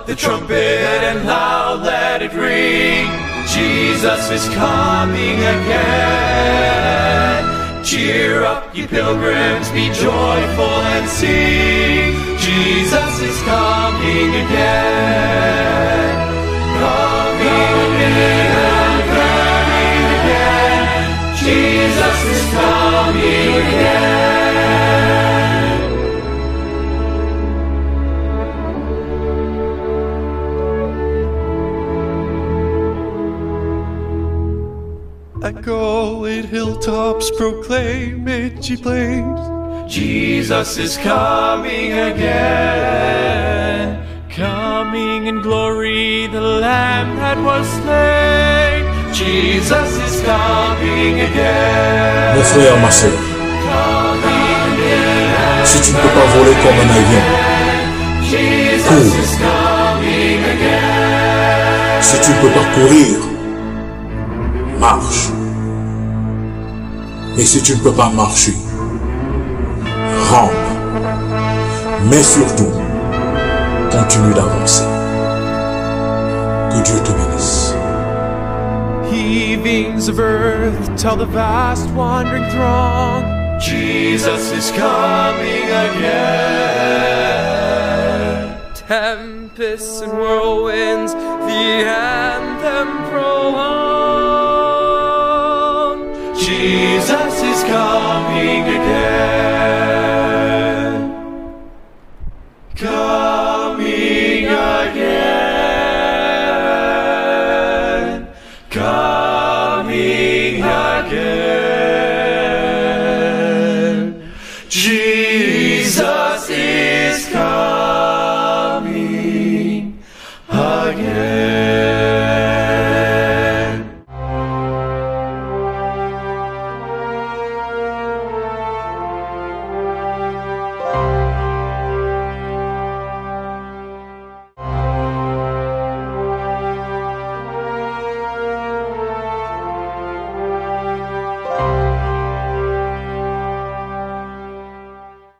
up the trumpet and loud let it ring. Jesus is coming again. Cheer up, ye pilgrims, be joyful and sing. Jesus is coming again. Coming again, coming again. Jesus is coming again. Echo it hilltops, proclaim it ye plains. Jesus is coming again. Coming in glory, the Lamb that was slain. Jesus is coming again. Mon frère, ma soeur, si tu ne peux pas voler comme un avion, cours. Si tu ne peux pas courir, marche. Et si tu ne peux pas marcher, rampe. Mais surtout, continue d'avancer. Que Dieu te bénisse. Heavings of earth tell the vast wandering throng, Jesus is coming again. Tempests and whirlwinds, the anthem prolong. Jesus is coming again. Coming again. Coming again. Jesus is coming again.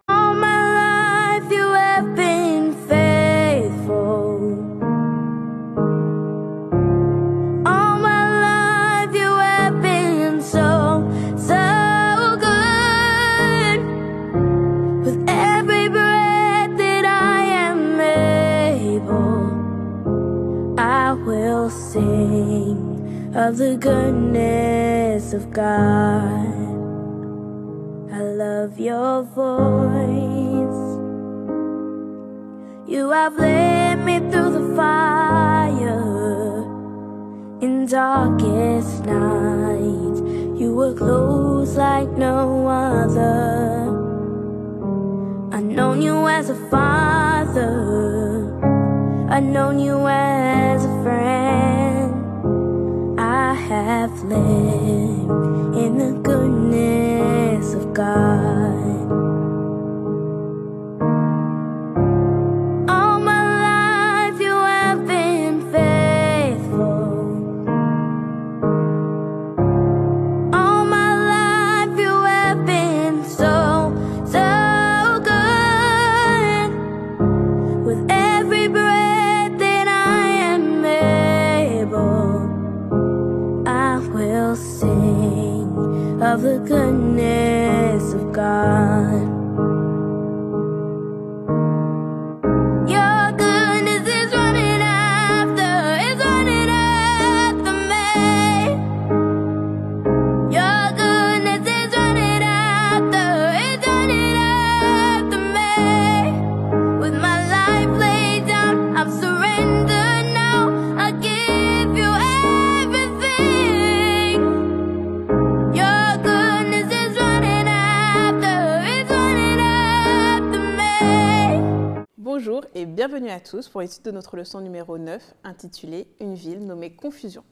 All my life you have been faithful. All my life you have been so, so good. With every breath that I am able, I will sing of the goodness of God. I love your voice. You have led me through the fire in darkest night. You were close like no other. I've known you as a father. I've known you as a friend. I have lived in the goodness of God. All my life you have been faithful. All my life you have been so, so good. With every breath that I am able, I will sing of the goodness of God. Your goodness is running after me. Your goodness is running after me. With my life laid down, I've surrendered now. I give you everything. Your goodness is running after me. Bonjour et bienvenue à tous pour l'étude de notre leçon numéro 9 intitulée « Une ville nommée Confusion ».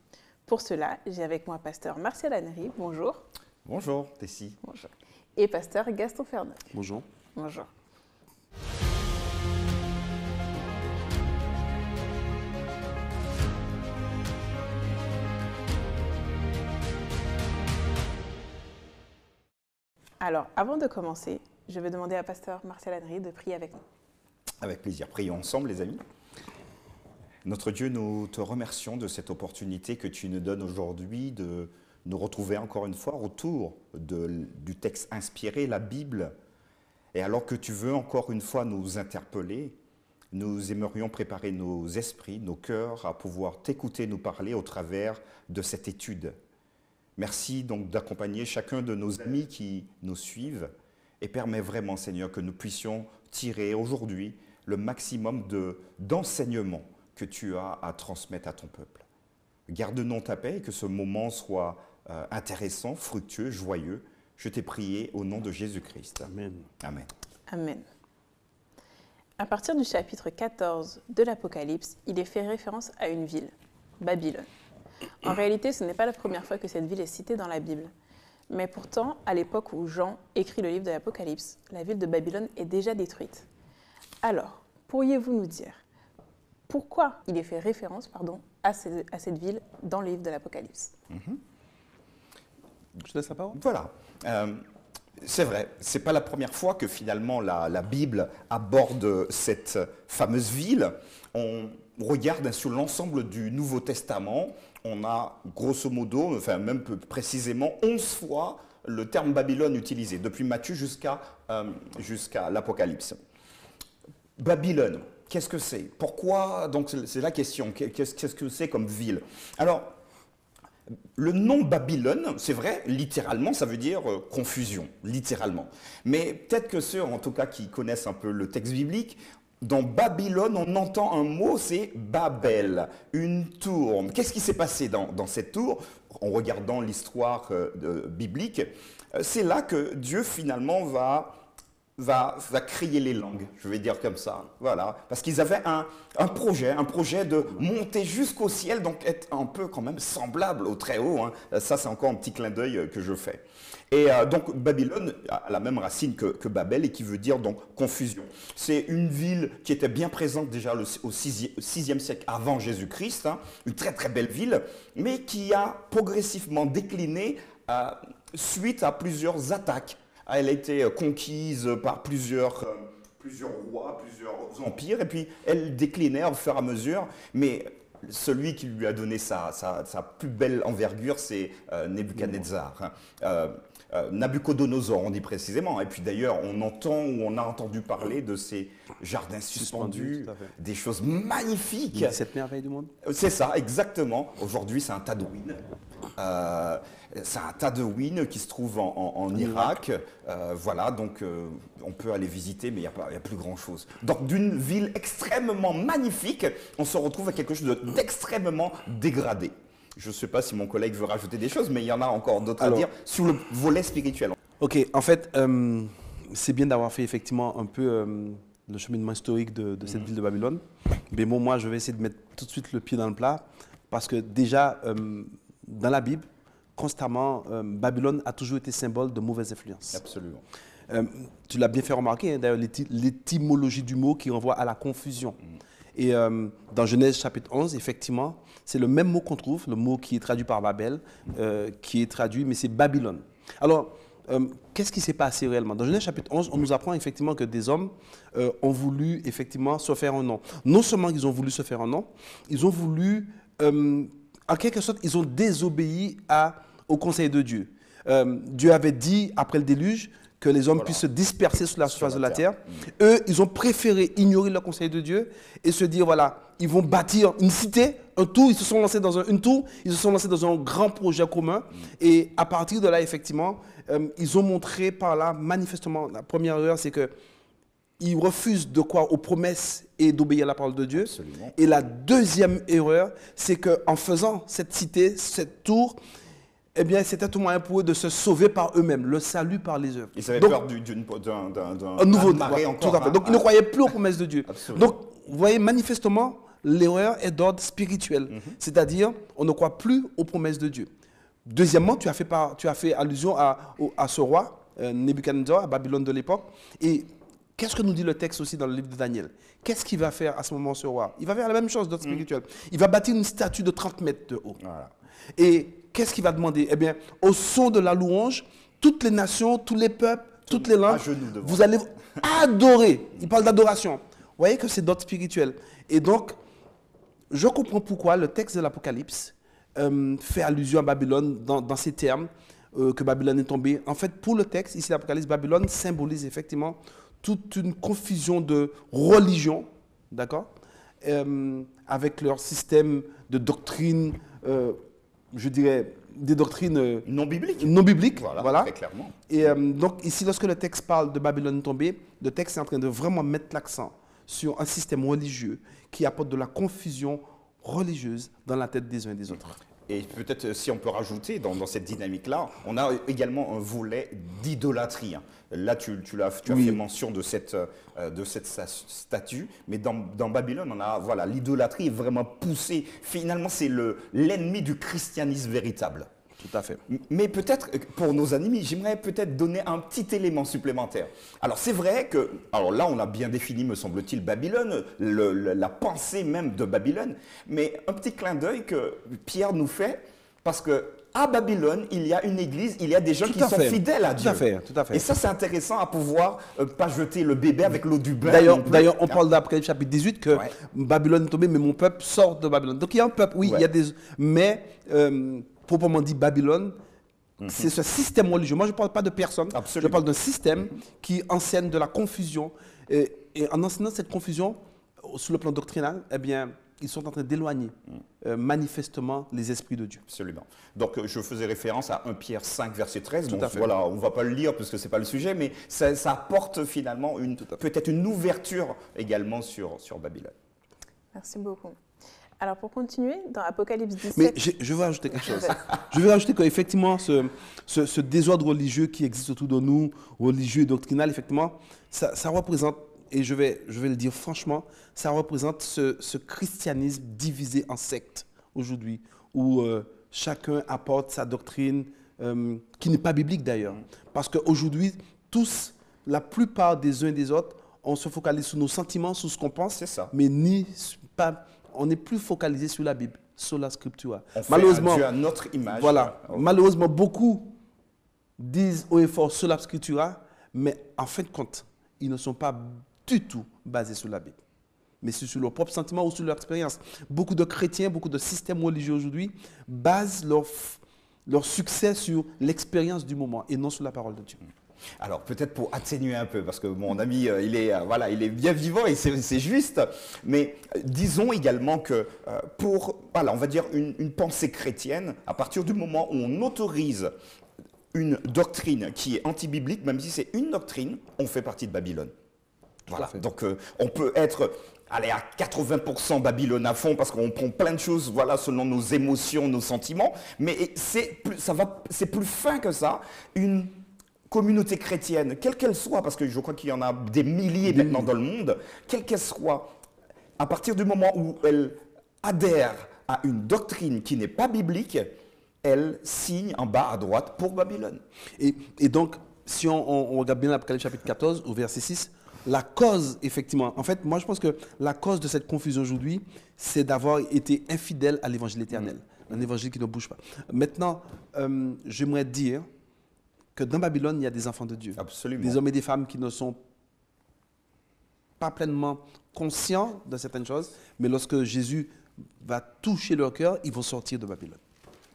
Pour cela, j'ai avec moi pasteur Martial Henry, bonjour. Bonjour, Tessie. Bonjour. Et pasteur Gaston Fernand. Bonjour. Bonjour. Alors, avant de commencer, je vais demander à pasteur Martial Henry de prier avec nous. Avec plaisir. Prions ensemble, les amis. Notre Dieu, nous te remercions de cette opportunité que tu nous donnes aujourd'hui de nous retrouver encore une fois autour du texte inspiré, la Bible. Et alors que tu veux encore une fois nous interpeller, nous aimerions préparer nos esprits, nos cœurs à pouvoir t'écouter nous parler au travers de cette étude. Merci donc d'accompagner chacun de nos amis qui nous suivent et permets vraiment, Seigneur, que nous puissions tirer aujourd'hui le maximum d'enseignements que tu as à transmettre à ton peuple. Garde-nous ta paix et que ce moment soit intéressant, fructueux, joyeux. Je t'ai prié au nom de Jésus-Christ. Amen. Amen. Amen. À partir du chapitre 14 de l'Apocalypse, il est fait référence à une ville, Babylone. En réalité, ce n'est pas la première fois que cette ville est citée dans la Bible. Mais pourtant, à l'époque où Jean écrit le livre de l'Apocalypse, la ville de Babylone est déjà détruite. Alors, pourriez-vous nous dire pourquoi il est fait référence à cette ville dans le livre de l'Apocalypse? Je laisse la parole. Voilà. C'est vrai, ce n'est pas la première fois que finalement la Bible aborde cette fameuse ville. On regarde sur l'ensemble du Nouveau Testament, on a grosso modo, enfin même plus précisément, 11 fois le terme Babylone utilisé, depuis Matthieu jusqu'à l'Apocalypse. Babylone, qu'est-ce que c'est? Pourquoi? Donc c'est la question, qu'est-ce que c'est comme ville? Alors, le nom Babylone, c'est vrai, littéralement, ça veut dire confusion, littéralement. Mais peut-être que ceux, en tout cas, qui connaissent un peu le texte biblique, dans Babylone, on entend un mot, c'est Babel, une tour. Qu'est-ce qui s'est passé dans cette tour? En regardant l'histoire biblique, c'est là que Dieu, finalement, va créer les langues, je vais dire comme ça, voilà, parce qu'ils avaient un projet de monter jusqu'au ciel, donc être un peu quand même semblable au très haut, hein. Ça c'est encore un petit clin d'œil que je fais. Et donc Babylone a la même racine que Babel et qui veut dire donc confusion. C'est une ville qui était bien présente déjà au 6e siècle avant Jésus-Christ, hein, une très très belle ville, mais qui a progressivement décliné suite à plusieurs attaques. Elle a été conquise par plusieurs rois, plusieurs empires, et puis elle déclinait au fur et à mesure. Mais celui qui lui a donné sa plus belle envergure, c'est Nebuchadnezzar. Nabucodonosor, on dit précisément. Et puis d'ailleurs, on a entendu parler de ces jardins suspendus, des choses magnifiques. Les 7 merveilles du monde. C'est ça, exactement. Aujourd'hui, c'est un tas de ruines. C'est un tas de ruines qui se trouvent en Irak. Voilà, donc on peut aller visiter, mais il n'y a plus grand-chose. Donc d'une ville extrêmement magnifique, on se retrouve à quelque chose d'extrêmement dégradé. Je ne sais pas si mon collègue veut rajouter des choses, mais il y en a encore d'autres à dire sur le volet spirituel. Ok, en fait, c'est bien d'avoir fait effectivement un peu le cheminement historique de cette ville de Babylone. Mais bon, moi, je vais essayer de mettre tout de suite le pied dans le plat, parce que déjà, dans la Bible, constamment, Babylone a toujours été symbole de mauvaise influence. Absolument. Tu l'as bien fait remarquer, hein, d'ailleurs, l'étymologie du mot qui renvoie à la confusion. Et dans Genèse chapitre 11, effectivement, c'est le même mot qu'on trouve, le mot qui est traduit par Babel, qui est traduit, mais c'est Babylone. Alors, qu'est-ce qui s'est passé réellement? Dans Genèse chapitre 11, on nous apprend effectivement que des hommes ont voulu effectivement se faire un nom. Non seulement ils ont voulu se faire un nom, ils ont voulu, en quelque sorte, ils ont désobéi au conseil de Dieu. Dieu avait dit, après le déluge, que les hommes puissent se disperser sur la surface de la terre. Eux, ils ont préféré ignorer le conseil de Dieu et se dire, voilà, ils vont bâtir une cité, un tour, ils se sont lancés dans une tour, ils se sont lancés dans un grand projet commun. Et à partir de là, effectivement, ils ont montré par là, manifestement, la première erreur, c'est qu'ils refusent de croire aux promesses et d'obéir à la parole de Dieu. Absolument. Et la deuxième erreur, c'est qu'en faisant cette cité, cette tour, eh bien, c'était tout moyen pour eux de se sauver par eux-mêmes, le salut par les œuvres. Ils avaient Donc, peur d'un nouveau marée encore. Tout à fait. Donc, ils ne croyaient plus aux promesses de Dieu. Absolument. Donc, vous voyez, manifestement, l'erreur est d'ordre spirituel. C'est-à-dire, on ne croit plus aux promesses de Dieu. Deuxièmement, tu as fait allusion à ce roi, Nebuchadnezzar, à Babylone de l'époque. Et qu'est-ce que nous dit le texte aussi dans le livre de Daniel? Qu'est-ce qu'il va faire à ce moment, ce roi? Il va faire la même chose d'ordre spirituel. Il va bâtir une statue de 30 mètres de haut. Voilà. Et qu'est-ce qu'il va demander? Eh bien, au son de la louange, toutes les nations, tous les peuples, toutes les langues, vous allez adorer. Il parle d'adoration. Vous voyez que c'est d'ordre spirituel. Et donc, je comprends pourquoi le texte de l'Apocalypse fait allusion à Babylone dans ces termes, que Babylone est tombée. En fait, pour le texte, ici l'Apocalypse, Babylone symbolise effectivement toute une confusion de religion, d'accord, avec leur système de doctrine, je dirais, des doctrines Non biblique. non bibliques. Voilà, très clairement. Et donc ici, lorsque le texte parle de Babylone tombée, le texte est en train de vraiment mettre l'accent sur un système religieux qui apporte de la confusion religieuse dans la tête des uns et des autres. Et peut-être si on peut rajouter dans cette dynamique-là, on a également un volet d'idolâtrie. Là, tu as fait mention de cette statue, mais dans Babylone, on a, voilà, l'idolâtrie est vraiment poussée. Finalement, c'est l'ennemi du christianisme véritable. Tout à fait. Mais peut-être, pour nos amis, j'aimerais peut-être donner un petit élément supplémentaire. Alors c'est vrai que, alors là on a bien défini, me semble-t-il, Babylone, la pensée même de Babylone, mais un petit clin d'œil que Pierre nous fait, parce que à Babylone, il y a une église, il y a des gens qui sont fidèles à Dieu. Tout à fait. Et ça c'est intéressant à pouvoir pas jeter le bébé avec l'eau du bain. D'ailleurs, on parle d'Apocalypse chapitre 18 que Babylone est tombée, mais mon peuple sort de Babylone. Donc il y a un peuple, oui, il y a des... Mais... proprement dit, Babylone, c'est ce système religieux. Moi, je ne parle pas de personne, je parle d'un système qui enseigne de la confusion. Et en enseignant cette confusion, sur le plan doctrinal, eh bien, ils sont en train d'éloigner manifestement les esprits de Dieu. Absolument. Donc, je faisais référence à 1 Pierre 5, verset 13. Bon, voilà, on ne va pas le lire parce que ce n'est pas le sujet, mais ça apporte finalement peut-être une ouverture également sur Babylone. Merci beaucoup. Alors, pour continuer, dans Apocalypse 17... Mais je veux ajouter quelque chose. Je veux ajouter qu'effectivement, ce désordre religieux qui existe autour de nous, religieux et doctrinal, effectivement, ça représente, et je vais le dire franchement, ça représente ce christianisme divisé en sectes aujourd'hui, où chacun apporte sa doctrine, qui n'est pas biblique d'ailleurs. Parce qu'aujourd'hui, la plupart des uns et des autres, on se focalise sur nos sentiments, sur ce qu'on pense, mais on n'est plus focalisé sur la Bible, sur la Scriptura. Malheureusement, Dieu à notre image. Voilà. Malheureusement, beaucoup disent haut et fort sur la Scriptura, mais en fin de compte, ils ne sont pas du tout basés sur la Bible, mais c'est sur leurs propres sentiments ou sur leur expérience. Beaucoup de chrétiens, beaucoup de systèmes religieux aujourd'hui basent leur succès sur l'expérience du moment et non sur la parole de Dieu. Alors peut-être pour atténuer un peu, parce que mon ami, il est bien vivant et c'est juste, mais disons également que pour, on va dire une pensée chrétienne, à partir du moment où on autorise une doctrine qui est anti-biblique, même si c'est une doctrine, on fait partie de Babylone. Voilà. Donc on peut être à 80% Babylone à fond parce qu'on prend plein de choses selon nos émotions, nos sentiments, mais c'est plus fin que ça. Une communauté chrétienne, quelle qu'elle soit, parce que je crois qu'il y en a des milliers maintenant dans le monde, quelle qu'elle soit, à partir du moment où elle adhère à une doctrine qui n'est pas biblique, elle signe en bas à droite pour Babylone. Et donc, si on regarde bien l'Apocalypse chapitre 14, au verset 6, la cause, effectivement, en fait, moi je pense que la cause de cette confusion aujourd'hui, c'est d'avoir été infidèle à l'évangile éternel, un évangile qui ne bouge pas. Maintenant, j'aimerais dire que dans Babylone, il y a des enfants de Dieu. Absolument. Des hommes et des femmes qui ne sont pas pleinement conscients de certaines choses, mais lorsque Jésus va toucher leur cœur, ils vont sortir de Babylone.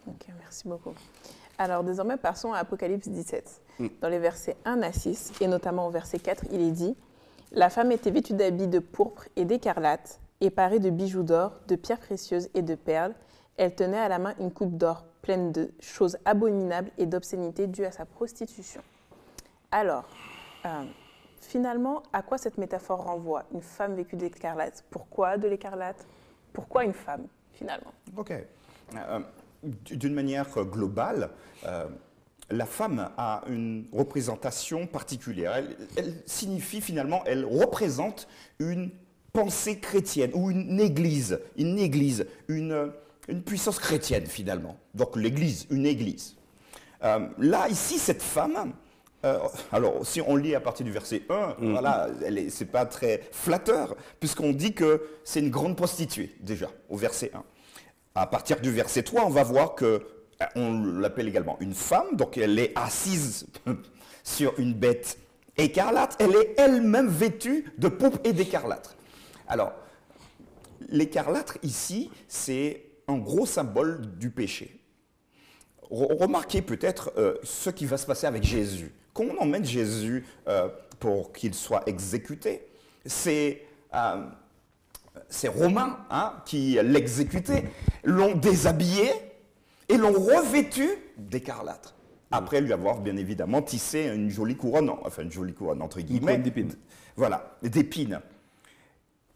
Ok, merci beaucoup. Alors désormais, passons à Apocalypse 17. Dans les versets 1 à 6, et notamment au verset 4, il est dit « La femme était vêtue d'habits de pourpre et d'écarlate, et parée de bijoux d'or, de pierres précieuses et de perles. Elle tenait à la main une coupe d'or pleine de choses abominables et d'obscénités dues à sa prostitution. » Alors, finalement, à quoi cette métaphore renvoie? Une femme vêtue d'écarlate. Pourquoi de l'écarlate? Pourquoi une femme, finalement? Ok. D'une manière globale, la femme a une représentation particulière. Elle signifie finalement, elle représente une pensée chrétienne ou une église, une puissance chrétienne finalement. Donc l'église, une église. Là, ici, cette femme, alors si on lit à partir du verset 1, voilà, c'est pas très flatteur, puisqu'on dit que c'est une grande prostituée, déjà, au verset 1. À partir du verset 3, on va voir qu'on l'appelle également une femme, donc elle est assise sur une bête écarlate, elle est elle-même vêtue de pourpre et d'écarlate. Alors, l'écarlâtre ici, c'est un gros symbole du péché. Remarquez peut-être ce qui va se passer avec Jésus. Quand on emmène Jésus pour qu'il soit exécuté, c'est Romains qui l'exécutaient, l'ont déshabillé et l'ont revêtu d'écarlâtre. Après lui avoir bien évidemment tissé une jolie couronne, enfin une jolie couronne entre guillemets. Une couronne d'épines. Voilà, d'épines.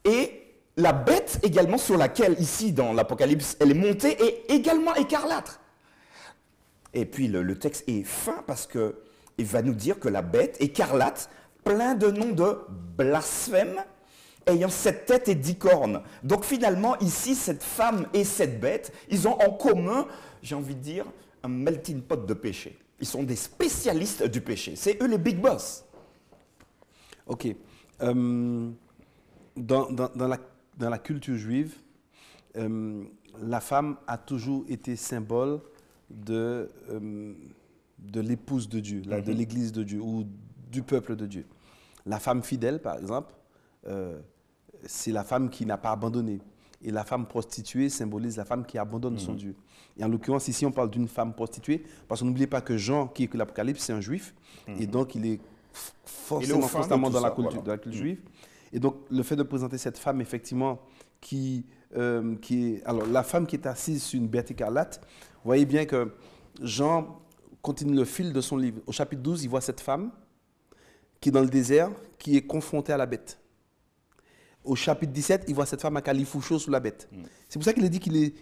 Et la bête également sur laquelle ici dans l'Apocalypse elle est montée est également écarlâtre. Et puis le texte est fin parce qu'il va nous dire que la bête écarlate, plein de noms de blasphème, ayant 7 têtes et 10 cornes. Donc finalement, ici, cette femme et cette bête, ils ont en commun, j'ai envie de dire, un melting pot de péché. Ils sont des spécialistes du péché. C'est eux les big boss. Ok. Dans la culture juive, la femme a toujours été symbole de l'épouse de Dieu, de l'église de Dieu ou du peuple de Dieu. La femme fidèle, par exemple, c'est la femme qui n'a pas abandonné. Et la femme prostituée symbolise la femme qui abandonne son Dieu. Et en l'occurrence, ici, on parle d'une femme prostituée, parce que n'oubliez pas que Jean, qui écrit l'Apocalypse, c'est un juif, et donc il est forcément constamment dans la culture juive. Et donc, le fait de présenter cette femme, effectivement, qui est... Alors, la femme qui est assise sur une bête écarlate, vous voyez bien que Jean continue le fil de son livre. Au chapitre 12, il voit cette femme qui est dans le désert, qui est confrontée à la bête. Au chapitre 17, il voit cette femme à califourchon sous la bête. C'est pour ça qu'il est dit qu'il est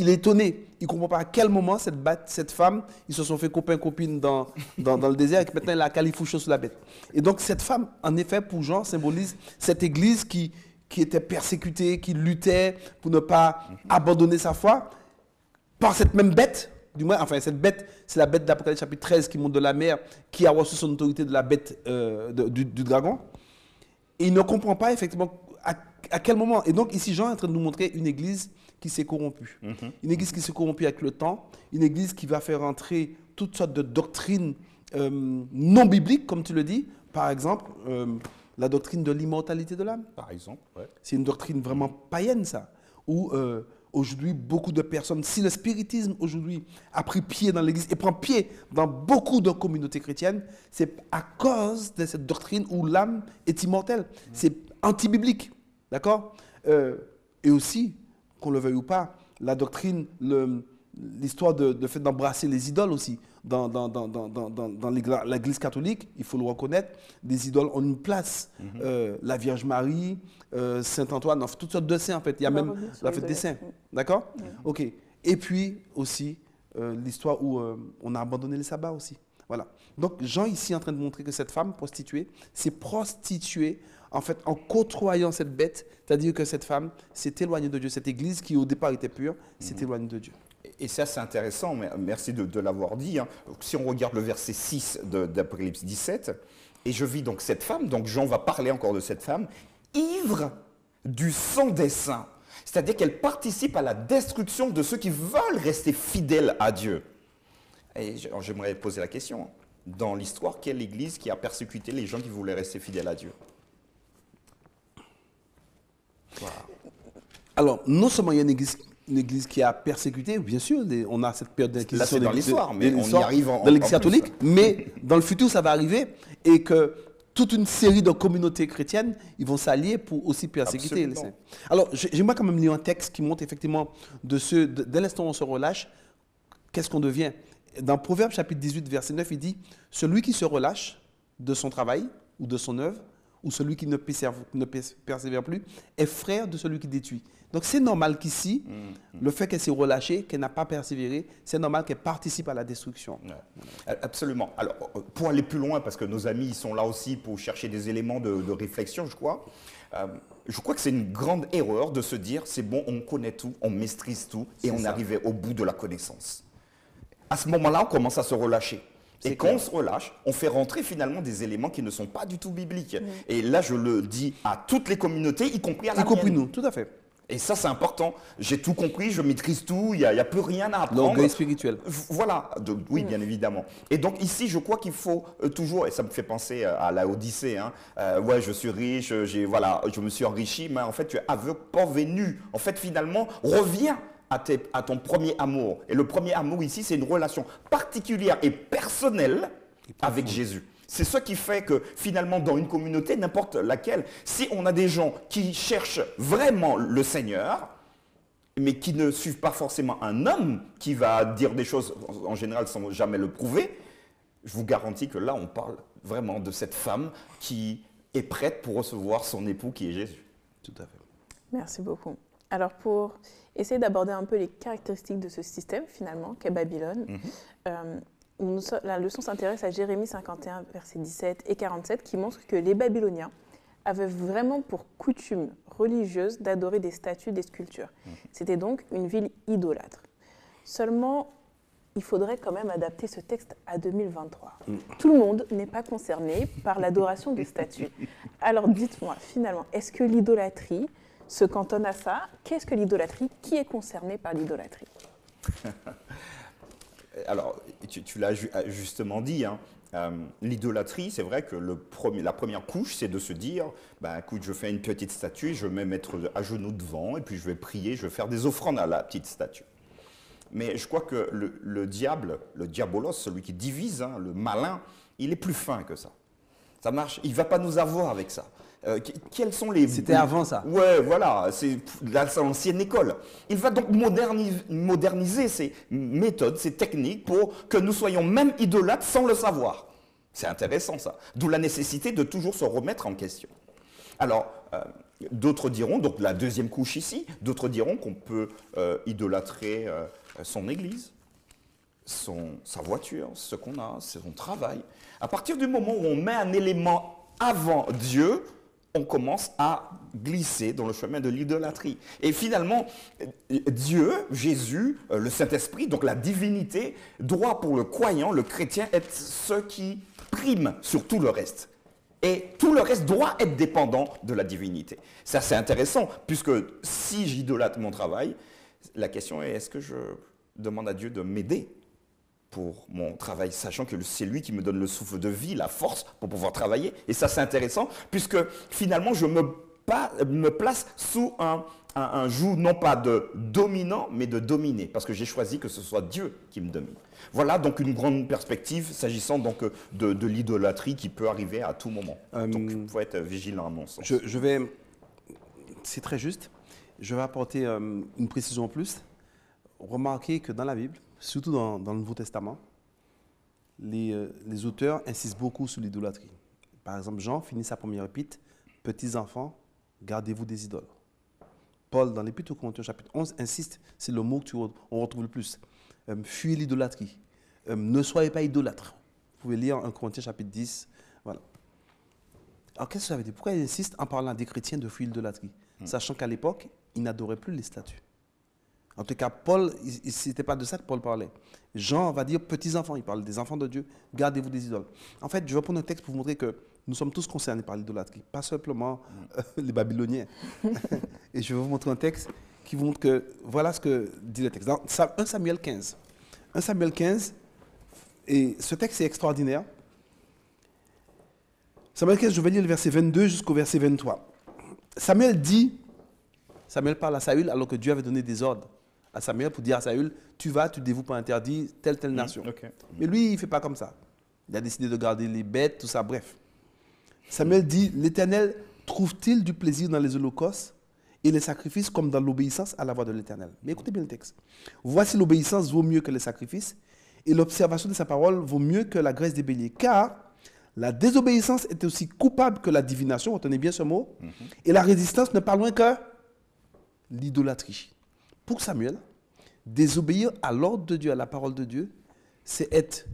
étonné. Il ne comprend pas à quel moment cette femme, ils se sont fait copain-copine dans le désert et que maintenant elle a califourchon sous la bête. Et donc cette femme, en effet, pour Jean, symbolise cette église qui était persécutée, qui luttait pour ne pas abandonner sa foi par cette même bête. Du moins, enfin, cette bête, c'est la bête d'Apocalypse chapitre 13 qui monte de la mer, qui a reçu son autorité de la bête du dragon. Et il ne comprend pas effectivement à quel moment. Et donc ici, Jean est en train de nous montrer une église qui s'est corrompue. Une église qui s'est corrompue avec le temps. Une église qui va faire entrer toutes sortes de doctrines non bibliques, comme tu le dis. Par exemple, la doctrine de l'immortalité de l'âme. Par exemple, ouais. C'est une doctrine vraiment païenne, ça. Où aujourd'hui, beaucoup de personnes, si le spiritisme aujourd'hui a pris pied dans l'église et prend pied dans beaucoup de communautés chrétiennes, c'est à cause de cette doctrine où l'âme est immortelle. C'est anti-biblique, d'accord? Et aussi, qu'on le veuille ou pas, la doctrine, l'histoire de fait d'embrasser les idoles aussi. Dans l'église catholique, il faut le reconnaître, des idoles ont une place. La Vierge Marie, Saint-Antoine, toutes sortes de saints en fait. Il y a même la fête des saints. D'accord? Ok. Et puis aussi, l'histoire où on a abandonné le sabbat aussi. Voilà. Donc Jean ici est en train de montrer que cette femme prostituée s'est prostituée en fait en côtoyant cette bête. C'est-à-dire que cette femme s'est éloignée de Dieu. Cette église qui au départ était pure s'est éloignée de Dieu. Et ça, c'est intéressant, merci de l'avoir dit. Si on regarde le verset 6 d'Apocalypse 17, et je vis donc cette femme, donc Jean va parler encore de cette femme, ivre du sang des saints. C'est-à-dire qu'elle participe à la destruction de ceux qui veulent rester fidèles à Dieu. Et j'aimerais poser la question, dans l'histoire, quelle église qui a persécuté les gens qui voulaient rester fidèles à Dieu? Voilà. Alors, non seulement il y a une église qui a persécuté, bien sûr, on a cette période d'inquisition. Là, c'est dans l'histoire, mais on y arrive dans l'église catholique, mais dans le futur, ça va arriver, et que toute une série de communautés chrétiennes, ils vont s'allier pour aussi persécuter les saints. Alors, j'aimerais quand même lire un texte qui montre effectivement dès l'instant où on se relâche, qu'est-ce qu'on devient. Dans Proverbe chapitre 18, verset 9, il dit « Celui qui se relâche de son travail ou de son œuvre, ou celui qui ne persévère plus, est frère de celui qui détruit. » Donc c'est normal qu'ici, le fait qu'elle s'est relâchée, qu'elle n'a pas persévéré, c'est normal qu'elle participe à la destruction. Ouais. Absolument. Alors, pour aller plus loin, parce que nos amis ils sont là aussi pour chercher des éléments de réflexion, je crois que c'est une grande erreur de se dire, c'est bon, on connaît tout, on maîtrise tout, et on est arrivé au bout de la connaissance. À ce moment-là, on commence à se relâcher. Et quand on se relâche, on fait rentrer finalement des éléments qui ne sont pas du tout bibliques. Et là, je le dis à toutes les communautés, y compris à la mienne. Y compris nous, tout à fait. Et ça, c'est important. J'ai tout compris, je maîtrise tout, il n'y a plus rien à apprendre. L'orgueil spirituel. Voilà, oui, bien évidemment. Et donc ici, je crois qu'il faut toujours, et ça me fait penser à la Odyssée, hein, ouais, je suis riche, voilà, je me suis enrichi, mais en fait, tu es aveugle, venu. En fait, finalement, reviens à ton premier amour. Et le premier amour ici, c'est une relation particulière et personnelle avec Jésus. C'est ce qui fait que finalement dans une communauté, n'importe laquelle, si on a des gens qui cherchent vraiment le Seigneur, mais qui ne suivent pas forcément un homme qui va dire des choses en général sans jamais le prouver, je vous garantis que là on parle vraiment de cette femme qui est prête pour recevoir son époux qui est Jésus. Tout à fait. Merci beaucoup. Alors pour essayer d'aborder un peu les caractéristiques de ce système finalement qu'est Babylone, la leçon s'intéresse à Jérémie 51, versets 17 et 47, qui montre que les Babyloniens avaient vraiment pour coutume religieuse d'adorer des statues, des sculptures. C'était donc une ville idolâtre. Seulement, il faudrait quand même adapter ce texte à 2023. Tout le monde n'est pas concerné par l'adoration des statues. Alors dites-moi, finalement, est-ce que l'idolâtrie se cantonne à ça? Qu'est-ce que l'idolâtrie? Qui est concerné par l'idolâtrie? Alors, tu l'as justement dit, hein, l'idolâtrie, c'est vrai que la première couche, c'est de se dire, bah, écoute, je fais une petite statue, je vais me mettre à genoux devant, et puis je vais prier, je vais faire des offrandes à la petite statue. Mais je crois que le diable, le diabolos, celui qui divise, hein, le malin, il est plus fin que ça. Ça marche, il ne va pas nous avoir avec ça. Quels sont les... C'était avant ça. Ouais, voilà, c'est l'ancienne école. Il va donc moderniser ces méthodes, ces techniques pour que nous soyons même idolâtres sans le savoir. C'est intéressant ça. D'où la nécessité de toujours se remettre en question. Alors, d'autres diront, donc la deuxième couche ici, d'autres diront qu'on peut idolâtrer son église, sa voiture, ce qu'on a, son travail. À partir du moment où on met un élément avant Dieu, on commence à glisser dans le chemin de l'idolâtrie. Et finalement, Dieu, Jésus, le Saint-Esprit, donc la divinité, doit pour le croyant, le chrétien, être ce qui prime sur tout le reste. Et tout le reste doit être dépendant de la divinité. Ça, c'est intéressant, puisque si j'idolâtre mon travail, la question est, est-ce que je demande à Dieu de m'aider pour mon travail, sachant que c'est lui qui me donne le souffle de vie, la force pour pouvoir travailler. Et ça, c'est intéressant, puisque finalement, je me place sous un joug, non pas de dominant, mais de dominer, parce que j'ai choisi que ce soit Dieu qui me domine. Voilà donc une grande perspective, s'agissant donc de l'idolâtrie qui peut arriver à tout moment. Donc, il faut être vigilant à mon sens. C'est très juste. Je vais apporter une précision en plus. Remarquez que dans la Bible, surtout dans le Nouveau Testament, les auteurs insistent beaucoup sur l'idolâtrie. Par exemple, Jean finit sa première épître, « Petits enfants, gardez-vous des idoles ». Paul, dans l'Épître aux Corinthiens, chapitre 11, insiste, c'est le mot qu'on retrouve le plus. Fuyez l'idolâtrie. Ne soyez pas idolâtres. Vous pouvez lire 1 Corinthiens, chapitre 10. Voilà. Alors, qu'est-ce que ça veut dire? Pourquoi il insiste en parlant des chrétiens de fuir l'idolâtrie? Sachant qu'à l'époque, ils n'adoraient plus les statues. En tout cas, Paul, ce n'était pas de ça que Paul parlait. Jean va dire petits enfants, il parle des enfants de Dieu, gardez-vous des idoles. En fait, je vais prendre un texte pour vous montrer que nous sommes tous concernés par l'idolâtrie, pas simplement les Babyloniens. Et je vais vous montrer un texte qui vous montre que voilà ce que dit le texte. Dans 1 Samuel 15. 1 Samuel 15, et ce texte est extraordinaire. Samuel 15, je vais lire le verset 22 jusqu'au verset 23. Samuel parle à Saül alors que Dieu avait donné des ordres à Samuel pour dire à Saül, tu dévoues pas interdit telle nation. Okay. Mais lui, il ne fait pas comme ça. Il a décidé de garder les bêtes, tout ça, bref. Samuel dit, l'Éternel trouve-t-il du plaisir dans les holocaustes et les sacrifices comme dans l'obéissance à la voix de l'Éternel? Mais écoutez bien le texte. Voici l'obéissance vaut mieux que les sacrifices et l'observation de sa parole vaut mieux que la graisse des béliers. Car la désobéissance est aussi coupable que la divination, retenez bien ce mot, et la résistance n'est pas loin que l'idolâtrie. Pour Samuel, désobéir à l'ordre de Dieu, à la parole de Dieu, c'est être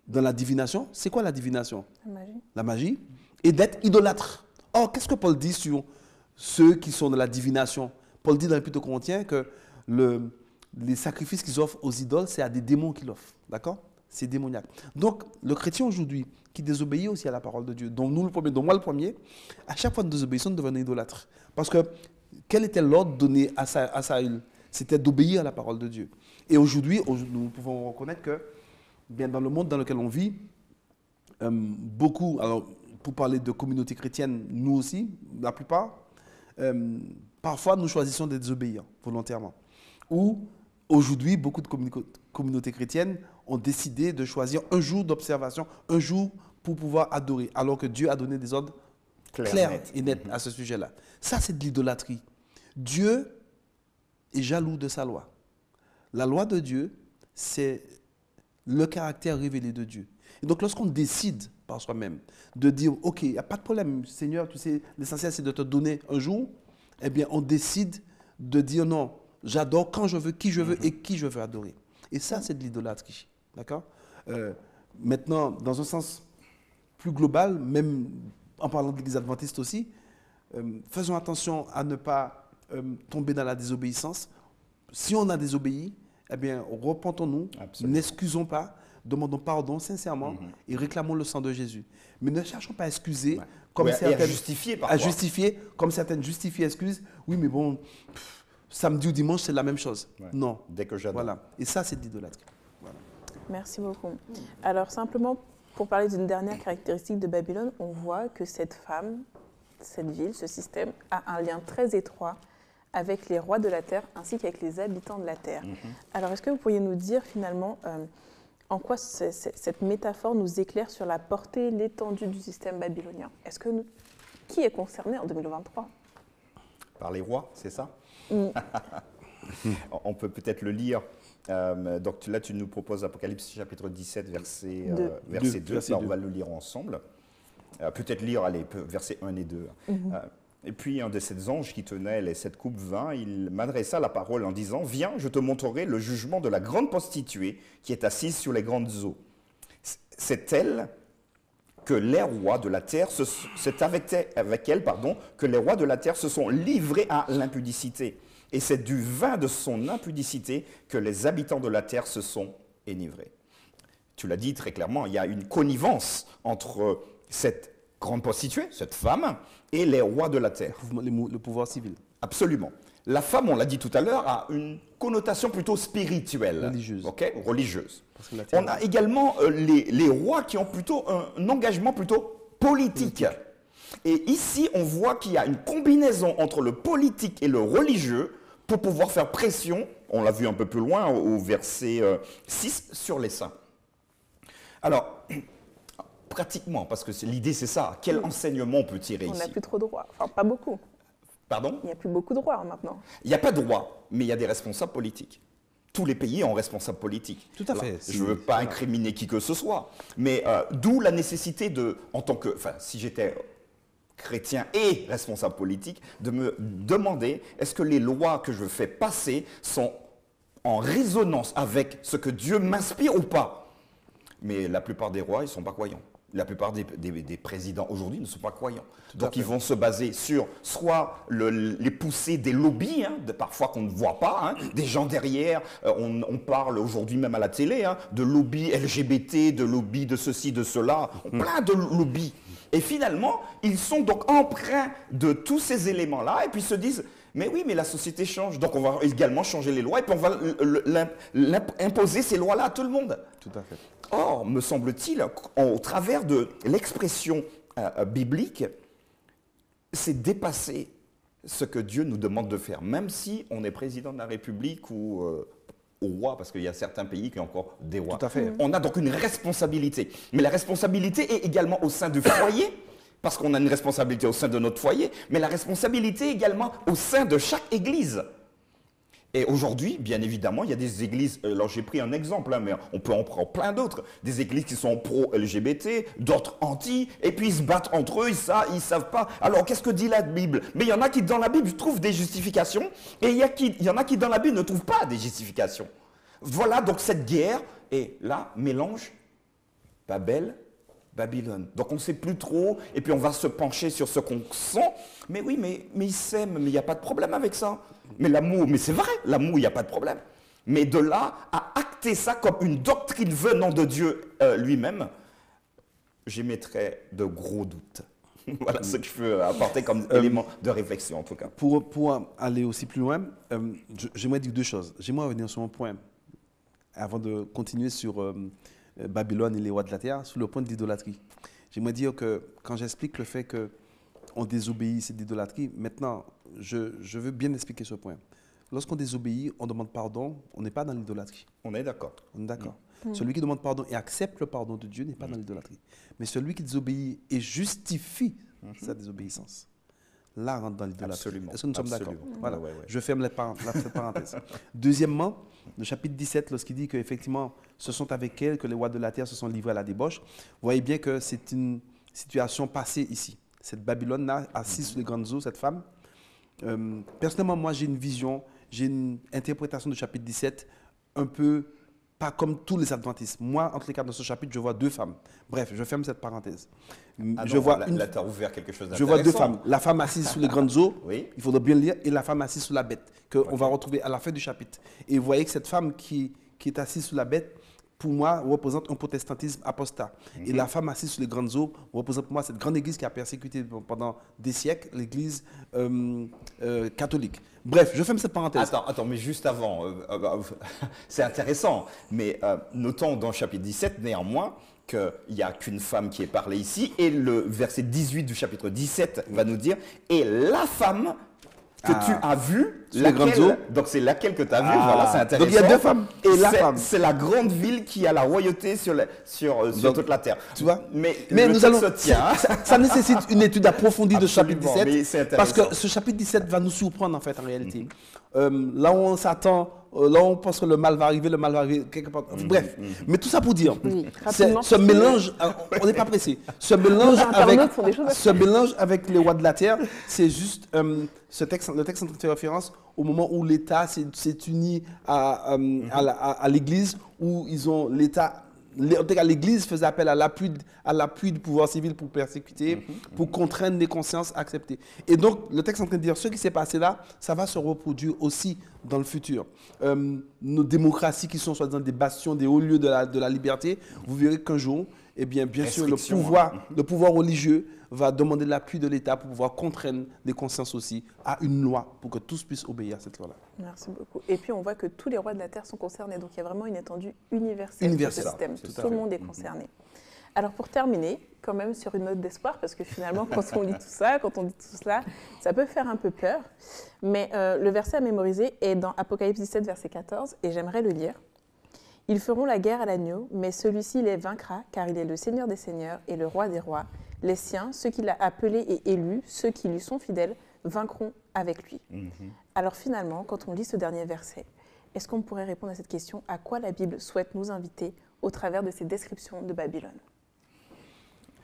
dans la divination. C'est quoi la divination? La magie. La magie. Et d'être idolâtre. Or, qu'est-ce que Paul dit sur ceux qui sont dans la divination? Paul dit dans l'Épître aux Corinthiens que les sacrifices qu'ils offrent aux idoles, c'est à des démons qu'ils offrent. D'accord? C'est démoniaque. Donc, le chrétien aujourd'hui, qui désobéit aussi à la parole de Dieu, donc moi le premier, à chaque fois que nous désobéissons, nous devenons idolâtres. Parce que quel était l'ordre donné à Saül? C'était d'obéir à la parole de Dieu. Et aujourd'hui, nous pouvons reconnaître que, bien dans le monde dans lequel on vit, beaucoup, alors pour parler de communautés chrétiennes, nous aussi, la plupart, parfois nous choisissons de désobéir volontairement. Ou aujourd'hui, beaucoup de communautés chrétiennes ont décidé de choisir un jour d'observation, un jour pour pouvoir adorer, alors que Dieu a donné des ordres clairs et nets à ce sujet-là. Ça, c'est de l'idolâtrie. Dieu est jaloux de sa loi. La loi de Dieu, c'est le caractère révélé de Dieu. Et donc, lorsqu'on décide par soi-même de dire, OK, il n'y a pas de problème, Seigneur, tu sais, l'essentiel, c'est de te donner un jour, eh bien, on décide de dire non, j'adore quand je veux, qui je veux et qui je veux adorer. Et ça, c'est de l'idolâtrie. D'accord? Maintenant, dans un sens plus global, même en parlant de l'Église adventiste aussi, faisons attention à ne pas tomber dans la désobéissance. Si on a désobéi, eh bien, repentons-nous, n'excusons pas, demandons pardon sincèrement et réclamons le sang de Jésus. Mais ne cherchons pas à excuser, comme certaines, à justifier parfois. À justifier, comme certaines justifient excuses. Oui, mais bon, samedi ou dimanche, c'est la même chose. Ouais. Non. Dès que j'adore. Voilà. Et ça, c'est de l'idolâtrie. Voilà. Merci beaucoup. Alors, simplement, pour parler d'une dernière caractéristique de Babylone, on voit que cette femme, cette ville, ce système, a un lien très étroit avec les rois de la terre ainsi qu'avec les habitants de la terre. Alors, est-ce que vous pourriez nous dire finalement en quoi cette métaphore nous éclaire sur la portée, l'étendue du système babylonien? Qui est concerné en 2023? Par les rois, c'est ça? On peut peut-être le lire. Donc là, tu nous proposes Apocalypse chapitre 17, verset 2. Là, on va le lire ensemble. Peut-être lire, versets 1 et 2. Et puis un de ces anges qui tenait les 7 coupes vint, il m'adressa la parole en disant « Viens, je te montrerai le jugement de la grande prostituée qui est assise sur les grandes eaux. C'est elle que les rois de la terre, c'est avec elle que les rois de la terre se sont livrés à l'impudicité. Et c'est du vin de son impudicité que les habitants de la terre se sont enivrés. » Tu l'as dit très clairement, il y a une connivence entre cette grande prostituée, cette femme, et les rois de la terre. Le pouvoir civil. Absolument. La femme, on l'a dit tout à l'heure, a une connotation plutôt spirituelle. Religieuse. Okay? Religieuse. Parce que la terre, on a également les rois qui ont plutôt un engagement plutôt politique. Et ici, on voit qu'il y a une combinaison entre le politique et le religieux pour pouvoir faire pression, on l'a vu un peu plus loin au verset 6, sur les saints. Alors, pratiquement, parce que l'idée c'est ça, quel enseignement on peut tirer ici? On n'a plus trop de rois, enfin pas beaucoup. Pardon? Il n'y a plus beaucoup de rois maintenant. Il n'y a pas de rois, mais il y a des responsables politiques. Tous les pays ont responsables politiques. Tout à fait. Je ne veux pas incriminer qui que ce soit, mais d'où la nécessité de, en tant que, enfin, si j'étais chrétien et responsable politique, de me demander est-ce que les lois que je fais passer sont en résonance avec ce que Dieu m'inspire ou pas? Mais la plupart des rois, ils ne sont pas croyants. La plupart des présidents aujourd'hui ne sont pas croyants. Donc ils vont se baser sur soit les poussées des lobbies, parfois qu'on ne voit pas, des gens derrière. On parle aujourd'hui même à la télé de lobby LGBT, de lobby de ceci, de cela, plein de lobbies. Et finalement, ils sont donc empreints de tous ces éléments-là et puis se disent mais oui, mais la société change, donc on va également changer les lois et puis on va imposer ces lois-là à tout le monde. Tout à fait. Or, me semble-t-il, au travers de l'expression biblique, c'est dépasser ce que Dieu nous demande de faire, même si on est président de la République ou au roi, parce qu'il y a certains pays qui ont encore des rois. Tout à fait. On a donc une responsabilité. Mais la responsabilité est également au sein du foyer, parce qu'on a une responsabilité au sein de notre foyer, mais la responsabilité également au sein de chaque église. Et aujourd'hui, bien évidemment, il y a des églises, alors j'ai pris un exemple, mais on peut en prendre plein d'autres, des églises qui sont pro-LGBT, d'autres anti, et puis ils se battent entre eux, ils savent pas. Alors qu'est-ce que dit la Bible? Mais il y en a qui dans la Bible trouvent des justifications, et il y en a qui dans la Bible ne trouvent pas des justifications. Voilà donc cette guerre, et là, mélange Babylone. Donc on ne sait plus trop, et puis on va se pencher sur ce qu'on sent. Mais oui, mais ils s'aiment, mais il n'y a pas de problème avec ça. Mais l'amour, mais c'est vrai, l'amour, il n'y a pas de problème. Mais de là à acter ça comme une doctrine venant de Dieu lui-même, j'émettrais de gros doutes. Voilà ce que je peux apporter comme élément de réflexion en tout cas. Pour aller aussi plus loin, j'aimerais dire deux choses. J'aimerais revenir sur un point, avant de continuer sur Babylone et les rois de la terre, sur le point de l'idolâtrie. J'aimerais dire que quand j'explique le fait qu'on désobéit, c'est de l'idolâtrie, maintenant, je veux bien expliquer ce point. Lorsqu'on désobéit, on demande pardon, on n'est pas dans l'idolâtrie. On est d'accord. On est d'accord. Celui qui demande pardon et accepte le pardon de Dieu n'est pas dans l'idolâtrie. Mais celui qui désobéit et justifie sa désobéissance, là rentre dans l'idolâtrie. Absolument. Est-ce que nous sommes d'accord? Voilà. Ouais. Je ferme cette parenthèse. Deuxièmement, le chapitre 17, lorsqu'il dit qu'effectivement, ce sont avec elle que les rois de la terre se sont livrés à la débauche, vous voyez bien que c'est une situation passée ici. Cette Babylone-là, assise sur les grandes eaux, cette femme. Personnellement, moi, j'ai une vision, j'ai une interprétation du chapitre 17 un peu pas comme tous les adventistes. Moi, entre les quatre dans ce chapitre, je vois deux femmes. Bref, je ferme cette parenthèse. Là, tu as ouvert quelque chose d'intéressant. Je vois deux femmes. La femme assise sur les grandes eaux, oui. Il faudra bien le lire, et la femme assise sur la bête, qu'on va retrouver à la fin du chapitre. Et vous voyez que cette femme qui est assise sur la bête, pour moi, représente un protestantisme apostat. Et la femme assise sur les grandes eaux représente pour moi cette grande église qui a persécuté pendant des siècles l'église catholique. Bref, je ferme cette parenthèse. Attends, mais juste avant, c'est intéressant, mais notons dans le chapitre 17, néanmoins, qu'il n'y a qu'une femme qui est parlée ici, et le verset 18 du chapitre 17 va nous dire « Et la femme que tu as vue, donc c'est laquelle que tu as vue, voilà, c'est intéressant. » Donc il y a deux femmes, et la femme. C'est la grande ville qui a la royauté sur toute la terre. Tu vois? Mais nous allons, ça nécessite une étude approfondie de ce chapitre 17, parce que ce chapitre 17 va nous surprendre en fait en réalité. Là où on s'attend, là où on pense que le mal va arriver quelque part. Bref, mais tout ça pour dire, ce mélange, on n'est pas pressé, ce mélange avec les rois de la terre, c'est juste le texte en fait référence au moment où l'État s'est uni à l'Église, où ils ont l'État. En tout cas, l'Église faisait appel à l'appui du pouvoir civil pour persécuter, pour contraindre les consciences à accepter. Et donc, le texte est en train de dire, ce qui s'est passé là, ça va se reproduire aussi dans le futur. Nos démocraties qui sont soi-disant des bastions, des hauts lieux de la liberté, vous verrez qu'un jour, eh bien sûr, le pouvoir religieux va demander l'appui de l'État pour pouvoir contraindre les consciences aussi à une loi, pour que tous puissent obéir à cette loi-là. Merci beaucoup. Et puis on voit que tous les rois de la terre sont concernés, donc il y a vraiment une étendue universelle de ce système. Tout le monde est concerné. Alors pour terminer, quand même sur une note d'espoir, parce que finalement quand on lit tout ça, quand on dit tout cela, ça peut faire un peu peur. Mais le verset à mémoriser est dans Apocalypse 17, verset 14, et j'aimerais le lire. « Ils feront la guerre à l'agneau, mais celui-ci les vaincra, car il est le Seigneur des seigneurs et le Roi des rois. Les siens, ceux qu'il a appelés et élus, ceux qui lui sont fidèles, vaincront avec lui. » Alors finalement, quand on lit ce dernier verset, est-ce qu'on pourrait répondre à cette question, à quoi la Bible souhaite nous inviter au travers de ces descriptions de Babylone?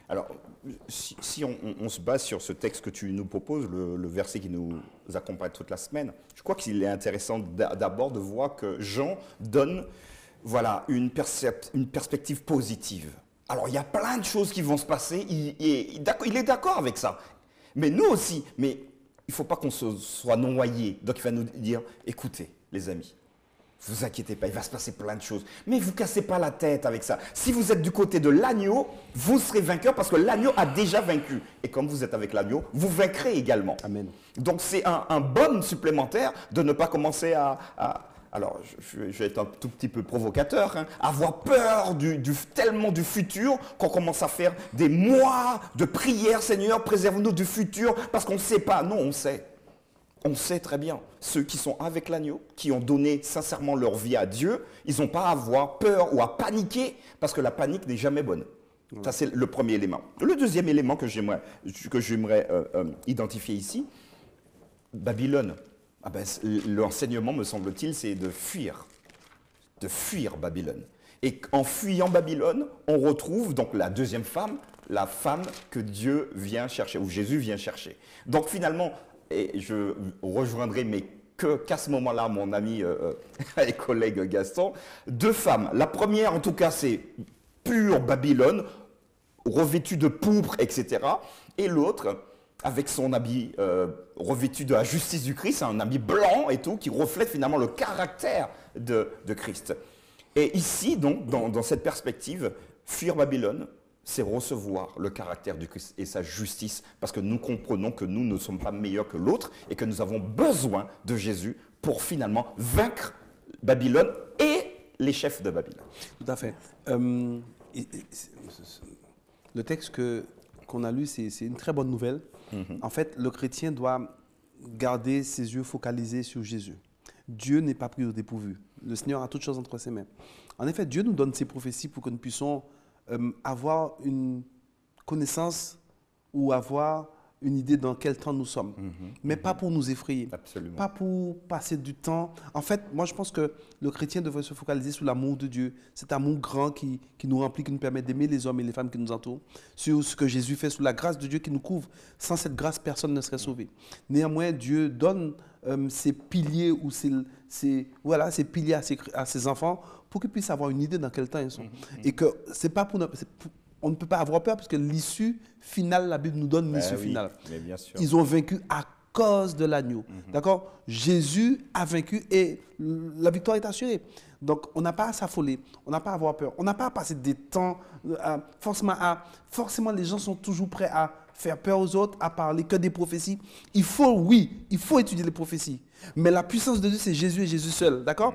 Alors, si on se base sur ce texte que tu nous proposes, le verset qui nous accompagne toute la semaine, je crois qu'il est intéressant d'abord de voir que Jean donne une perspective positive. Alors, il y a plein de choses qui vont se passer, il est d'accord avec ça. Mais nous aussi, mais il ne faut pas qu'on soit noyé. Donc, il va nous dire, écoutez, les amis, ne vous inquiétez pas, il va se passer plein de choses. Mais vous ne cassez pas la tête avec ça. Si vous êtes du côté de l'agneau, vous serez vainqueur parce que l'agneau a déjà vaincu. Et comme vous êtes avec l'agneau, vous vaincrez également. Amen. Donc, c'est un bon supplémentaire de ne pas commencer alors, je vais être un tout petit peu provocateur, avoir peur tellement du futur qu'on commence à faire des mois de prière, Seigneur, préserve-nous du futur, parce qu'on ne sait pas. Non, on sait. On sait très bien. Ceux qui sont avec l'agneau, qui ont donné sincèrement leur vie à Dieu, ils n'ont pas à avoir peur ou à paniquer, parce que la panique n'est jamais bonne. Ça, c'est le premier élément. Le deuxième élément que j'aimerais identifier ici, Babylone. L'enseignement, me semble-t-il, c'est de fuir Babylone. Et en fuyant Babylone, on retrouve donc la deuxième femme, la femme que Dieu vient chercher, ou Jésus vient chercher. Donc finalement, et je rejoindrai, mais qu'à ce moment-là, mon ami et collègue Gaston, deux femmes. La première, en tout cas, c'est pure Babylone, revêtue de pourpre, etc. Et l'autre, avec son habit revêtu de la justice du Christ, un habit blanc et tout, qui reflète finalement le caractère de Christ. Et ici, donc, dans cette perspective, fuir Babylone, c'est recevoir le caractère du Christ et sa justice, parce que nous comprenons que nous ne sommes pas meilleurs que l'autre et que nous avons besoin de Jésus pour finalement vaincre Babylone et les chefs de Babylone. Tout à fait. Le texte qu'on a lu, c'est une très bonne nouvelle. En fait, le chrétien doit garder ses yeux focalisés sur Jésus. Dieu n'est pas pris au dépourvu. Le Seigneur a toutes choses entre ses mains. En effet, Dieu nous donne ses prophéties pour que nous puissions avoir une connaissance ou avoir une idée dans quel temps nous sommes. Mais pas pour nous effrayer. Absolument. Pas pour passer du temps. En fait, moi, je pense que le chrétien devrait se focaliser sur l'amour de Dieu. Cet amour grand qui nous remplit, qui nous permet d'aimer les hommes et les femmes qui nous entourent. Sur ce que Jésus fait, sur la grâce de Dieu qui nous couvre. Sans cette grâce, personne ne serait sauvé. Néanmoins, Dieu donne ses piliers ou ses piliers à ses enfants pour qu'ils puissent avoir une idée dans quel temps ils sont. Et que c'est pas on ne peut pas avoir peur parce que l'issue finale, la Bible nous donne l'issue finale. Mais bien sûr. Ils ont vaincu à cause de l'agneau. D'accord? Jésus a vaincu et la victoire est assurée. Donc, on n'a pas à s'affoler, on n'a pas à avoir peur, on n'a pas à passer des temps. Forcément, les gens sont toujours prêts à faire peur aux autres, à parler que des prophéties. Il faut étudier les prophéties. Mais la puissance de Dieu, c'est Jésus et Jésus seul. D'accord?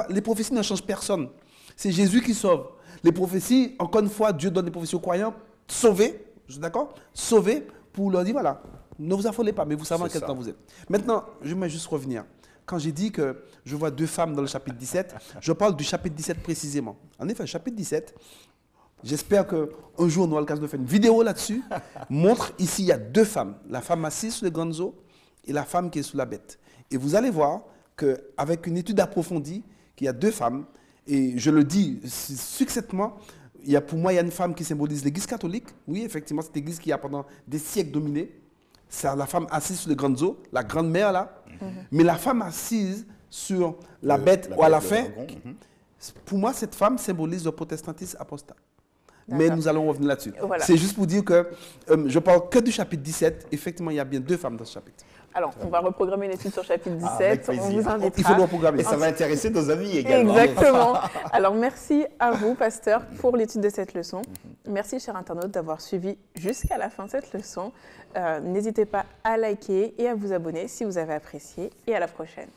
Les prophéties ne changent personne. C'est Jésus qui sauve. Les prophéties, encore une fois, Dieu donne des prophéties aux croyants, sauvés, d'accord? Sauvés pour leur dire, voilà, ne vous affolez pas, mais vous savez en quel temps vous êtes. Maintenant, je vais juste revenir. Quand j'ai dit que je vois 2 femmes dans le chapitre 17, je parle du chapitre 17 précisément. En effet, le chapitre 17, j'espère qu'un jour, on aura l'occasion de faire une vidéo là-dessus, montre ici, il y a 2 femmes. La femme assise sur les grandes eaux et la femme qui est sous la bête. Et vous allez voir qu'avec une étude approfondie, qu'il y a 2 femmes. Et je le dis succinctement, pour moi, il y a une femme qui symbolise l'Église catholique. Oui, effectivement, cette Église qui a pendant des siècles dominé. C'est la femme assise sur les grandes eaux, la grande mère là. Mais la femme assise sur la bête ou à la fin, pour moi, cette femme symbolise le protestantisme apostat. Mais nous allons revenir là-dessus. Voilà. C'est juste pour dire que je parle que du chapitre 17. Effectivement, il y a bien 2 femmes dans ce chapitre. Alors, on va reprogrammer une étude sur le chapitre 17. On vous invitera. Il faut le reprogrammer. Et ça va intéresser nos amis également. Exactement. Alors, merci à vous, pasteur, pour l'étude de cette leçon. Merci, chers internautes, d'avoir suivi jusqu'à la fin de cette leçon. N'hésitez pas à liker et à vous abonner si vous avez apprécié. Et à la prochaine.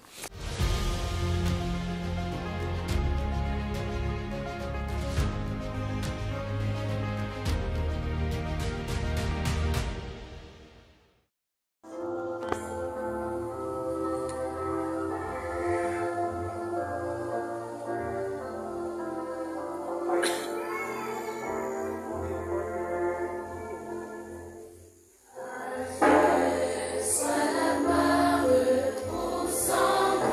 Sois la part au sang.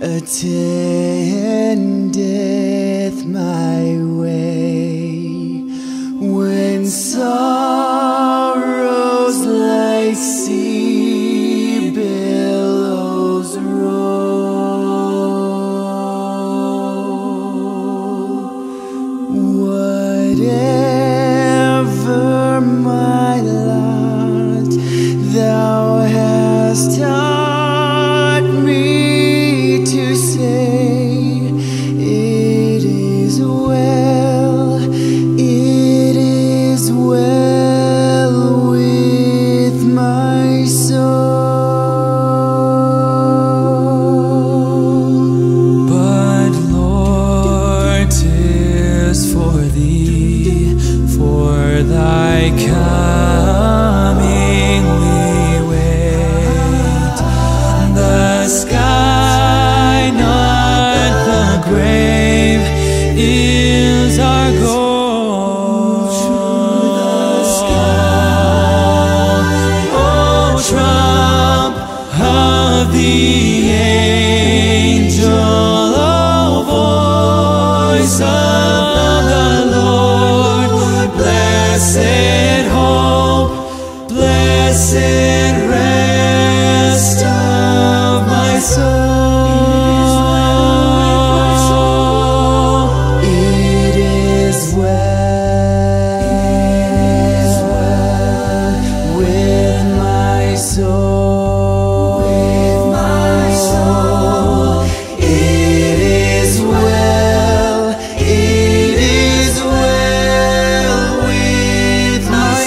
attendeth my way. When sorrows like sea billows roll, whatever my lot, thou hast taught me to say, it is well, it is well with my soul. But Lord, 'tis for thee, for thy coming we wait. The sky, not the grave, is our goal. Oh, trump of the angel, oh, voice of the Lord, blessed hope, blessed rest of my soul. It is well with my soul. With my soul. It is well. It is well with my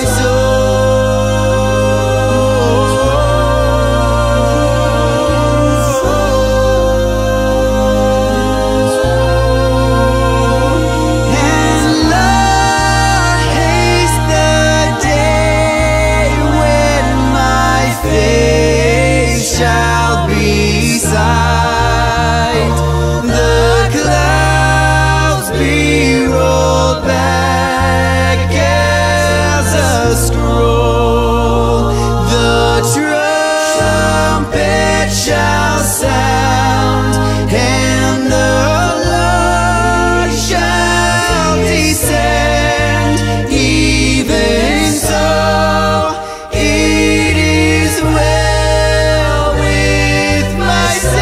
And Lord, haste the day when my face shall be sight. The clouds be rolled back as a scroll. The trumpet shall sound, and the Lord shall descend. Even so, it is well with my soul.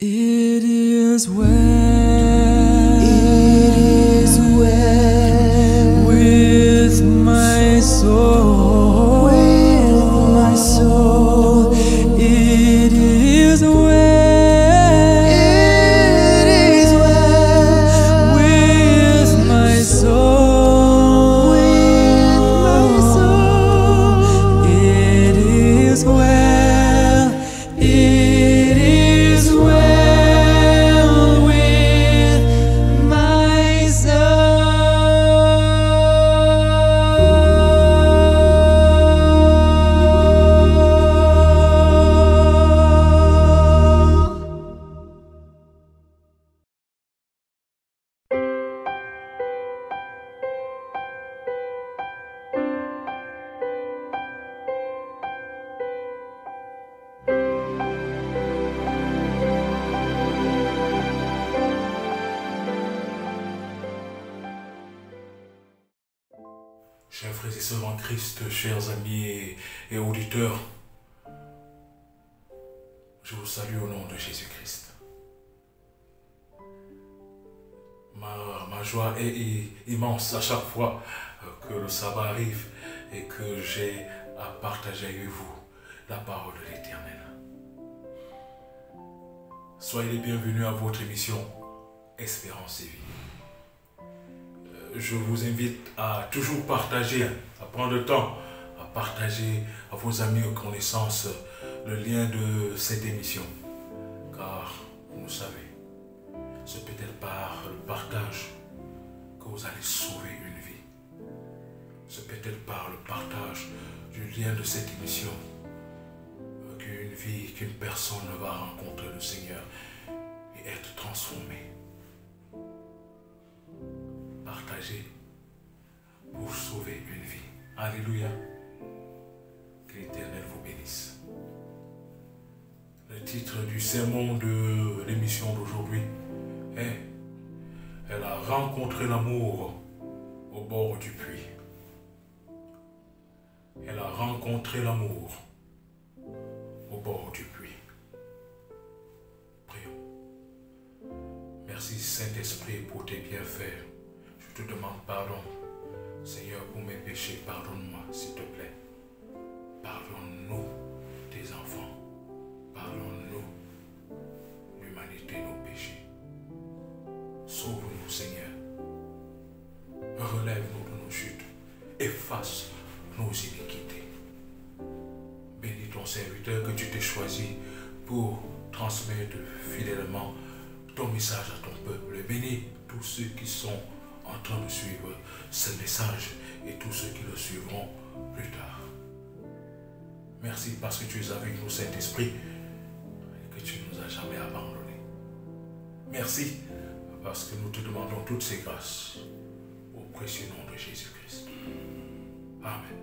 It is well. It is well with my soul. With my soul. It is well. It is well with my soul. With my soul. It is well. It is well with my soul. Chers frères et sœurs en Christ, chers amis et auditeurs, je vous salue au nom de Jésus-Christ. Ma joie est immense à chaque fois que le sabbat arrive et que j'ai à partager avec vous la parole de l'Éternel. Soyez les bienvenus à votre émission Espérance et vie. Je vous invite à toujours partager, à prendre le temps, à partager à vos amis et connaissances le lien de cette émission. Car, vous le savez, c'est peut-être par le partage que vous allez sauver une vie. C'est peut-être par le partage du lien de cette émission qu'une vie, qu'une personne va rencontrer le Seigneur et être transformée. Partagez pour sauver une vie. Alléluia. Que l'Éternel vous bénisse. Le titre du sermon de l'émission d'aujourd'hui est « Elle a rencontré l'amour au bord du puits ». Elle a rencontré l'amour au bord du puits. Prions. Merci Saint-Esprit pour tes bienfaits. Je te demande pardon. Seigneur, pour mes péchés, pardonne-moi, s'il te plaît. Pardonne-nous, tes enfants. Pardonne-nous, l'humanité, nos péchés. Sauve-nous, Seigneur. Relève-nous de nos chutes. Efface nos iniquités. Bénis ton serviteur que tu t'es choisi pour transmettre fidèlement ton message à ton peuple. Bénis tous ceux qui sont en train de suivre ce message et tous ceux qui le suivront plus tard. Merci parce que tu es avec nous, Saint-Esprit, et que tu ne nous as jamais abandonnés. Merci parce que nous te demandons toutes ces grâces au précieux nom de Jésus-Christ. Amen.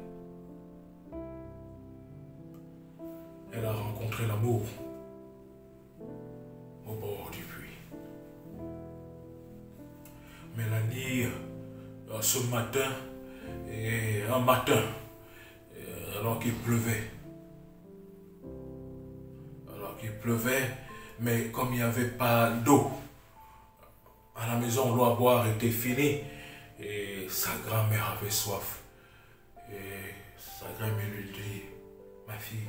Elle a rencontré l'amour au bord du puits. Mélanie, ce matin, et un matin, alors qu'il pleuvait, mais comme il n'y avait pas d'eau, à la maison, l'eau à boire était finie, et sa grand-mère avait soif. Et sa grand-mère lui dit, ma fille,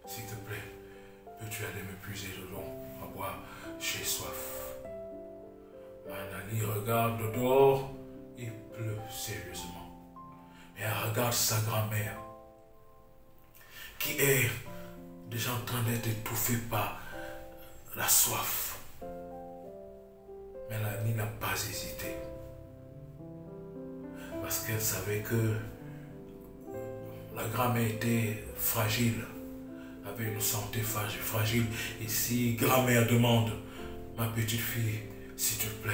s'il te plaît, peux-tu aller me puiser de l'eau à boire? J'ai soif. Mélanie regarde dehors, il pleut sérieusement. Et elle regarde sa grand-mère, qui est déjà en train d'être étouffée par la soif. Mélanie n'a pas hésité. Parce qu'elle savait que la grand-mère était fragile, avait une santé fragile. Et si grand-mère demande, ma petite fille, s'il te plaît,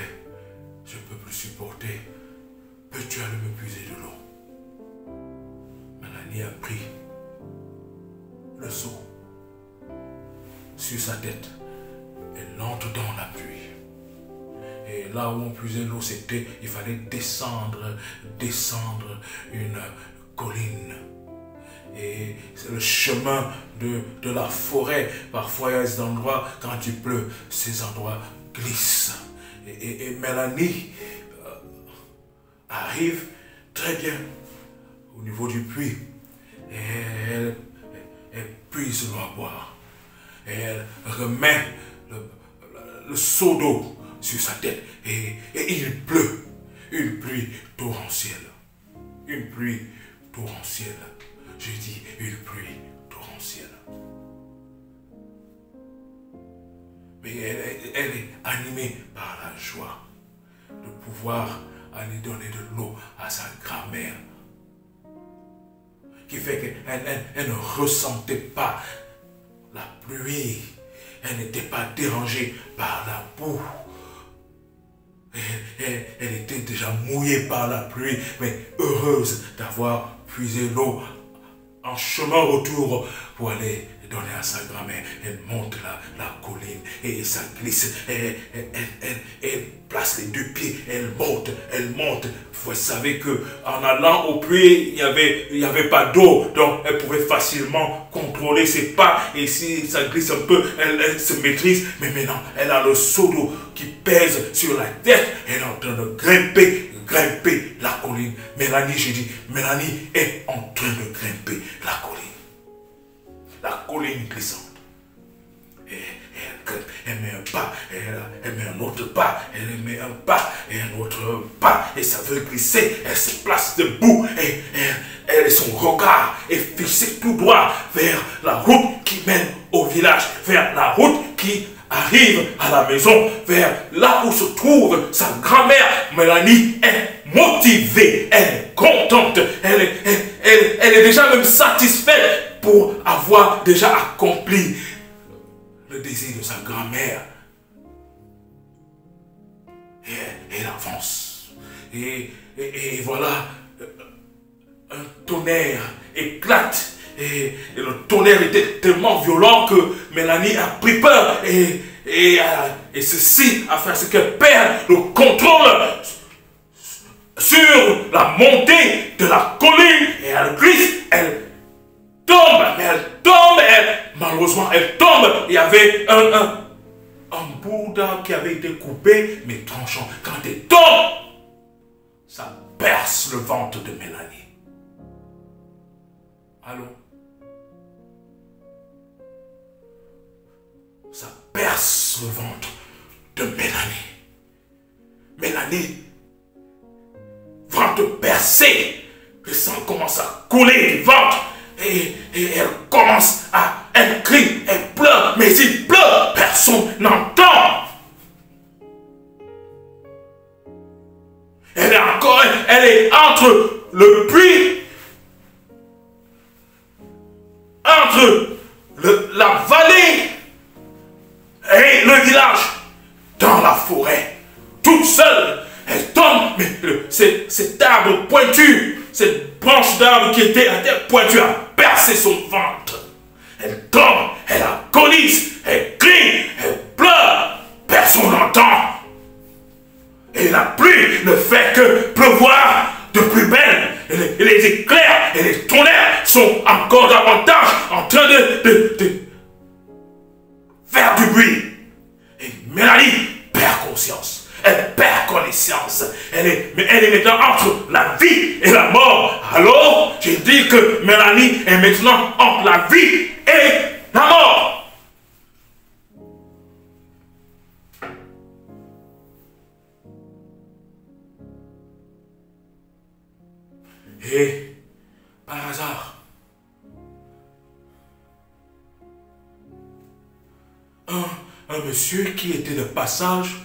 je ne peux plus supporter, peux-tu aller me puiser de l'eau? Mélanie a pris le seau sur sa tête. Elle entre dans la pluie. Et là où on puisait l'eau, il fallait descendre une colline. Et c'est le chemin de la forêt. Parfois, il y a des endroits, quand il pleut, ces endroits glissent. Et Mélanie arrive très bien au niveau du puits. Et elle puise l'eau à boire. Et elle remet le seau d'eau sur sa tête. Et il pleut. Une pluie torrentielle. Une pluie torrentielle. Je dis une pluie torrentielle. Mais elle est animée par la joie de pouvoir aller donner de l'eau à sa grand-mère. Qui fait qu'elle ne ressentait pas la pluie. Elle n'était pas dérangée par la boue. Elle était déjà mouillée par la pluie, mais heureuse d'avoir puisé l'eau en chemin retour pour aller donner à sa grand-mère. Elle monte la colline et ça glisse. Elle place les deux pieds, elle monte. Vous savez qu'en allant au puits, il n'y avait pas d'eau, donc elle pouvait facilement contrôler ses pas. Et si ça glisse un peu, elle se maîtrise. Mais maintenant, elle a le seau d'eau qui pèse sur la tête. Elle est en train de grimper la colline. Mélanie, j'ai dit, Mélanie est en train de grimper la colline. La colline glissante. Et elle grimpe, elle met un pas, elle met un autre pas, elle met un pas et un autre pas. Et ça veut glisser, elle se place debout et son regard est fixé tout droit vers la route qui mène au village, vers la route qui arrive à la maison, vers là où se trouve sa grand-mère. Mélanie est motivée, elle est contente, elle est déjà même satisfaite pour avoir déjà accompli le désir de sa grand-mère. Et elle avance. Et voilà, un tonnerre éclate. Et le tonnerre était tellement violent que Mélanie a pris peur. Et ceci a fait ce qu'elle perd le contrôle sur la montée de la colline. Et elle glisse, elle tombe, mais elle tombe, malheureusement elle tombe. Il y avait un bout d'arbre qui avait été coupé, mais tranchant. Quand elle tombe, ça perce le ventre de Mélanie. Allô? Ça perce le ventre de Mélanie. Mélanie, ventre percé, le sang commence à couler du ventre et elle commence à... Elle crie, elle pleure, mais il pleure, personne n'entend. Elle est entre le puits, entre la vallée et le village, dans la forêt, toute seule. Elle tombe, mais cet arbre pointu, cette branche d'arbre qui était à terre pointue a percé son ventre. Elle tombe, elle agonise, elle crie, elle pleure, personne n'entend. Et la pluie ne fait que pleuvoir de plus belle. Et les éclairs et les tonnerres sont encore davantage en train de faire du bruit. Et Mélanie perd conscience. Elle perd connaissance. Elle est maintenant entre la vie et la mort. Alors, j'ai dit que Mélanie est maintenant entre la vie et la mort. Et par hasard, un monsieur qui était de passage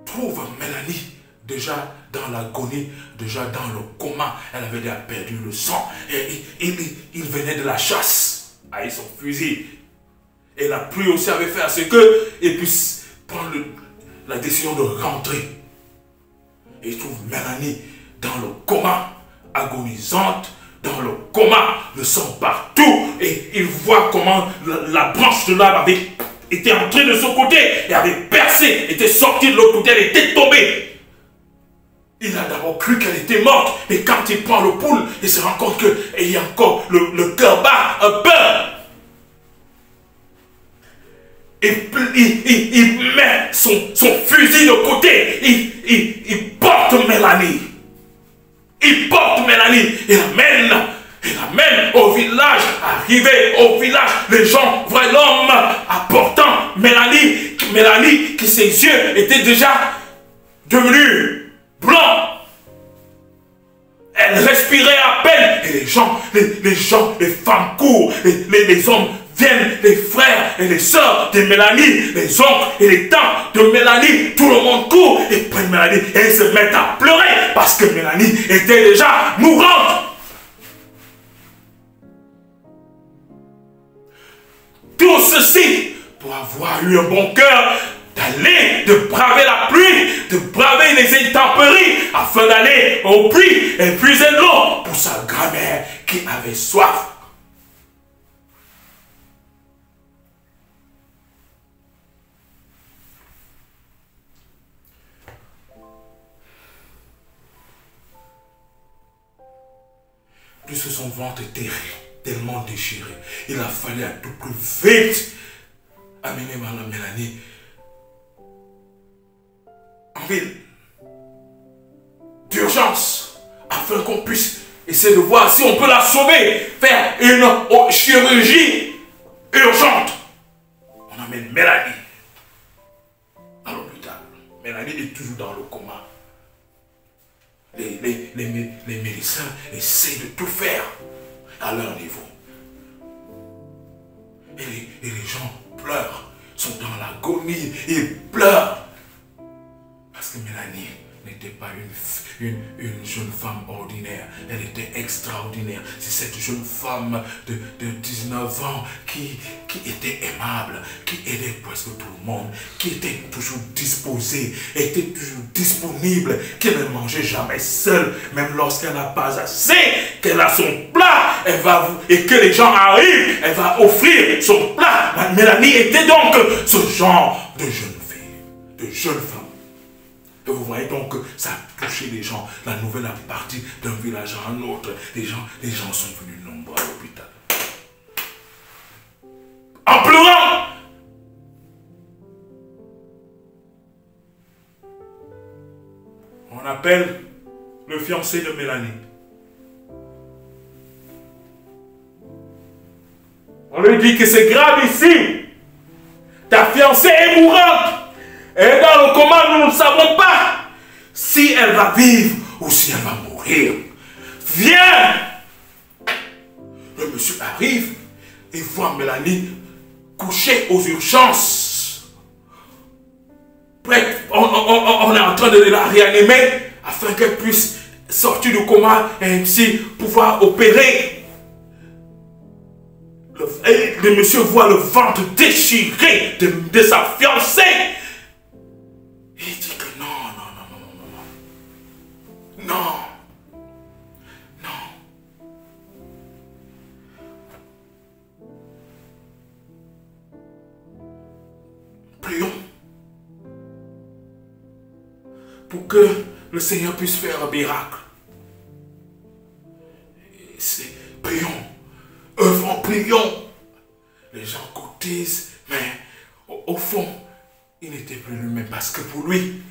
trouve Mélanie déjà dans l'agonie, déjà dans le coma. Elle avait déjà perdu le sang. Et il venait de la chasse avec son fusil. Et la pluie aussi avait fait à ce qu'il puisse prendre la décision de rentrer. Et il trouve Mélanie dans le coma, agonisante, dans le coma, le sang partout. Et il voit comment la branche de l'arbre avait été entrée de son côté et avait percé, était sortie de l'autre côté, elle était tombée. Il a d'abord cru qu'elle était morte. Et quand il prend le pouls, il se rend compte qu'il y a encore le cœur bat un peu. Il met son fusil de côté. Il porte Mélanie. Il porte Mélanie. Il l'amène au village. Arrivé au village, les gens voient l'homme apportant Mélanie. Mélanie, qui ses yeux étaient déjà devenus blancs. Elle respirait à peine. Et les femmes courent. Les hommes viennent, les frères et les sœurs de Mélanie, les oncles et les tantes de Mélanie, tout le monde court et prennent Mélanie et ils se mettent à pleurer parce que Mélanie était déjà mourante. Tout ceci pour avoir eu un bon cœur d'aller, de braver la pluie, de braver les intempéries afin d'aller au puits et puiser l'eau pour sa grand-mère qui avait soif. Puisque son ventre était tellement déchiré, il a fallu à tout plus vite amener Madame Mélanie en ville d'urgence afin qu'on puisse essayer de voir si on peut la sauver, faire une chirurgie urgente. On amène Mélanie à l'hôpital. Mélanie est toujours dans le coma. Les médecins essaient de tout faire à leur niveau. Et les gens pleurent, sont dans l'agonie, ils pleurent. Parce que Mélanie n'était pas une jeune femme ordinaire. Elle était extraordinaire. C'est cette jeune femme de 19 ans qui était aimable, qui aidait presque tout le monde, qui était toujours disposée, était toujours disponible, qui ne mangeait jamais seule, même lorsqu'elle n'a pas assez, qu'elle a son plat, et que les gens arrivent, elle va offrir son plat. Mélanie était donc ce genre de jeune fille, de jeune femme. Et vous voyez donc que ça a touché les gens. La nouvelle a parti d'un village à un autre. Les gens sont venus nombreux à l'hôpital. En pleurant. On appelle le fiancé de Mélanie. On lui dit que c'est grave ici. Ta fiancée est mourante. Elle est dans le coma, nous ne savons pas si elle va vivre ou si elle va mourir. Viens! Le monsieur arrive et voit Mélanie couchée aux urgences. Prête, on est en train de la réanimer afin qu'elle puisse sortir du coma et ainsi pouvoir opérer. Le monsieur voit le ventre déchiré de sa fiancée. Il dit que non. Prions pour que le Seigneur puisse faire un miracle. Prions, œuvrons, prions. Les gens cotisent, mais au fond, il n'était plus lui-même parce que pour lui,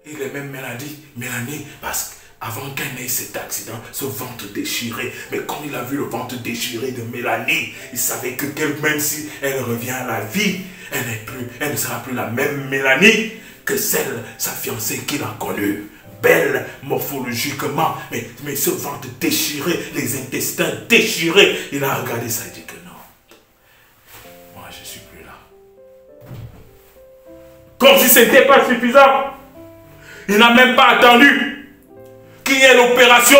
il est même Mélanie, parce qu'avant qu'elle n'ait cet accident, ce ventre déchiré, mais quand il a vu le ventre déchiré de Mélanie, il savait que même si elle revient à la vie, elle ne sera plus la même Mélanie que sa fiancée qu'il a connue. Belle morphologiquement, mais ce ventre déchiré, les intestins déchirés, il a regardé ça et dit que non, moi je ne suis plus là. Comme si ce n'était pas suffisant. Il n'a même pas attendu qu'il y ait l'opération.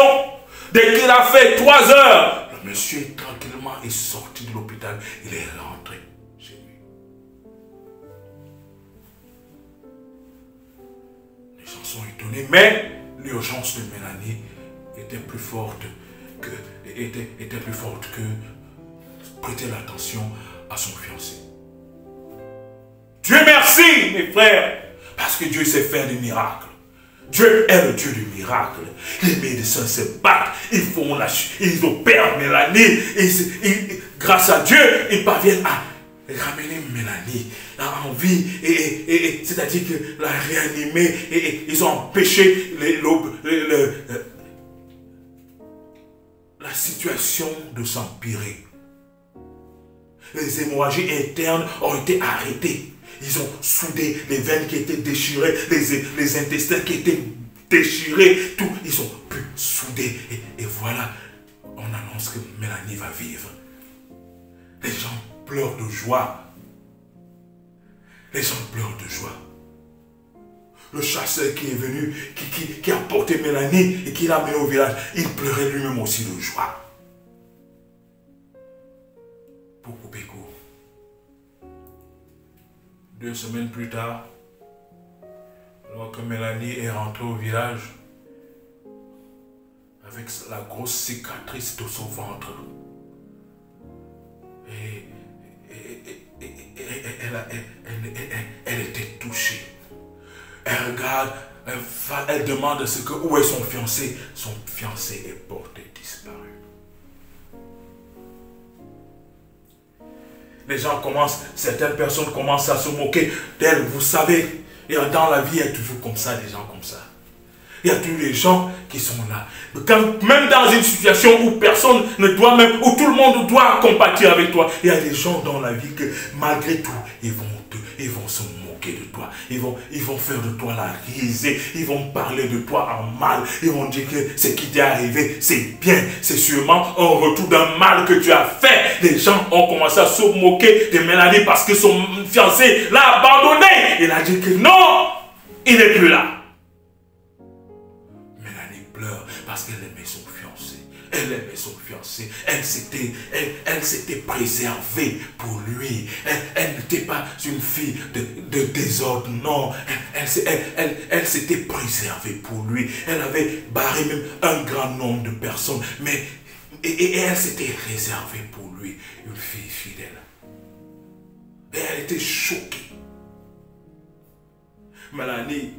Dès qu'il a fait 3 heures, le monsieur tranquillement est sorti de l'hôpital. Il est rentré chez lui. Les gens sont étonnés, mais l'urgence de Mélanie était plus forte que prêter l'attention à son fiancé. Dieu merci, mes frères, parce que Dieu sait faire des miracles. Dieu est le Dieu du miracle. Les médecins se battent, ils opèrent Mélanie, grâce à Dieu, ils parviennent à ramener Mélanie en vie, c'est-à-dire que la réanimer, et ils ont empêché la situation de s'empirer. Les hémorragies internes ont été arrêtées. Ils ont soudé les veines qui étaient déchirées, les intestins qui étaient déchirés, tout. Ils ont pu souder. Et voilà, on annonce que Mélanie va vivre. Les gens pleurent de joie. Les gens pleurent de joie. Le chasseur qui est venu, qui a porté Mélanie et qui l'a amené au village, il pleurait lui-même aussi de joie. Pour couper court. 2 semaines plus tard, lorsque Mélanie est rentrée au village, avec la grosse cicatrice de son ventre, elle était touchée. Elle regarde, elle demande où est son fiancé. Son fiancé est porté disparu. Les gens certaines personnes commencent à se moquer d'elle. Vous savez, et dans la vie, il y a toujours comme ça, des gens comme ça. Il y a toujours des gens qui sont là. Même dans une situation où personne ne doit même, où tout le monde doit compatir avec toi, il y a des gens dans la vie que malgré tout, ils vont se moquer de toi. Ils vont faire de toi la risée. Ils vont parler de toi en mal. Ils vont dire que ce qui t'est arrivé, c'est bien. C'est sûrement un retour d'un mal que tu as fait. Les gens ont commencé à se moquer de Mélanie parce que son fiancé l'a abandonné. Il a dit que non, il n'est plus là. parce qu'elle aimait son fiancé. Elle aimait son fiancé. Elle s'était préservée pour lui. Elle n'était pas une fille de désordre. Non. Elle s'était préservée pour lui. Elle avait barré même un grand nombre de personnes. Et elle s'était réservée pour lui. Une fille fidèle. Et elle était choquée. Mélanie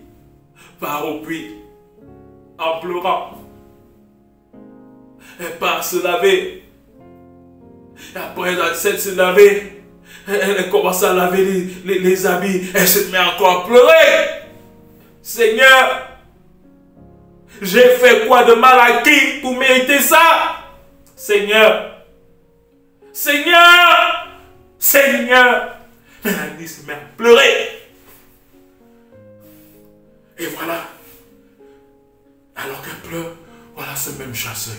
part au puits en pleurant. Elle part se laver. Et après, elle se laver. Elle commence à laver les habits. Elle se met encore à pleurer. Seigneur, j'ai fait quoi de mal à qui pour mériter ça? Seigneur, Seigneur, Seigneur. Mélanie se met à pleurer. Et voilà, alors qu'elle pleure, voilà ce même chasseur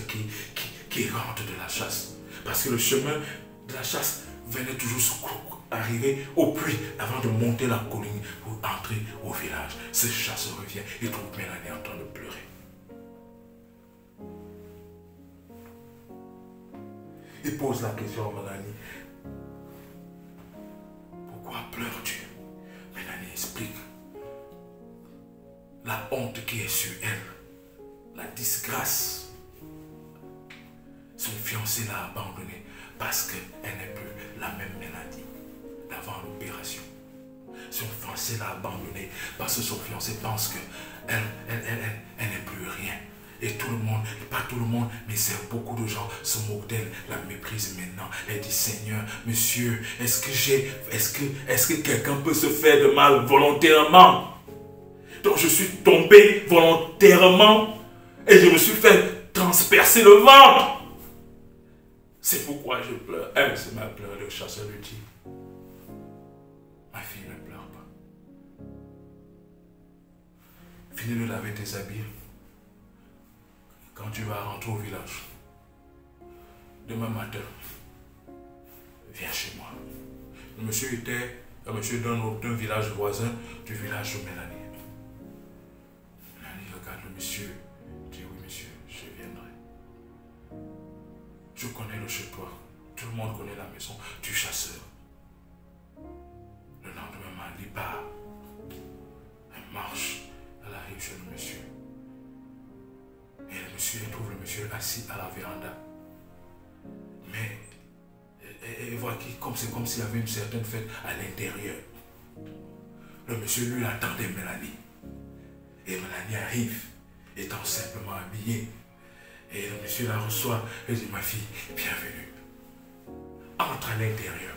qui rentre de la chasse. Parce que le chemin de la chasse venait toujours arriver au puits avant de monter la colline pour entrer au village. Ce chasseur revient et trouve Mélanie en train de pleurer. Il pose la question à Mélanie. Pourquoi pleures-tu? Mélanie explique. La honte qui est sur elle, la disgrâce. Son fiancé l'a abandonnée parce qu'elle n'est plus la même Mélanie d'avant l'opération. Son fiancé l'a abandonnée parce que son fiancé pense qu'elle n'est plus rien. Et tout le monde, pas tout le monde, mais c'est beaucoup de gens se moquent d'elle, la méprisent maintenant. Elle dit, Seigneur, monsieur, est-ce que quelqu'un peut se faire de mal volontairement? Donc je suis tombé volontairement et je me suis fait transpercer le ventre. C'est pourquoi je pleure. Elle se met à pleurer. Le chasseur lui dit, ma fille, ne pleure pas. Finis de laver tes habits. Quand tu vas rentrer au village, demain matin, viens chez moi. Le monsieur était un monsieur d'un village voisin du village de Mélanie. Mélanie regarde le monsieur, dit oui monsieur, je viendrai. Je connais le chez toi, tout le monde connaît la maison du chasseur. Le lendemain, Mélanie part. Elle marche, elle arrive chez le monsieur. Et le monsieur trouve le monsieur assis à la véranda. Mais elle voit c'est comme s'il y avait une certaine fête à l'intérieur. Le monsieur lui attendait Mélanie. Et Mélanie arrive, étant simplement habillée. Et le monsieur la reçoit et dit, ma fille, bienvenue. Entre à l'intérieur.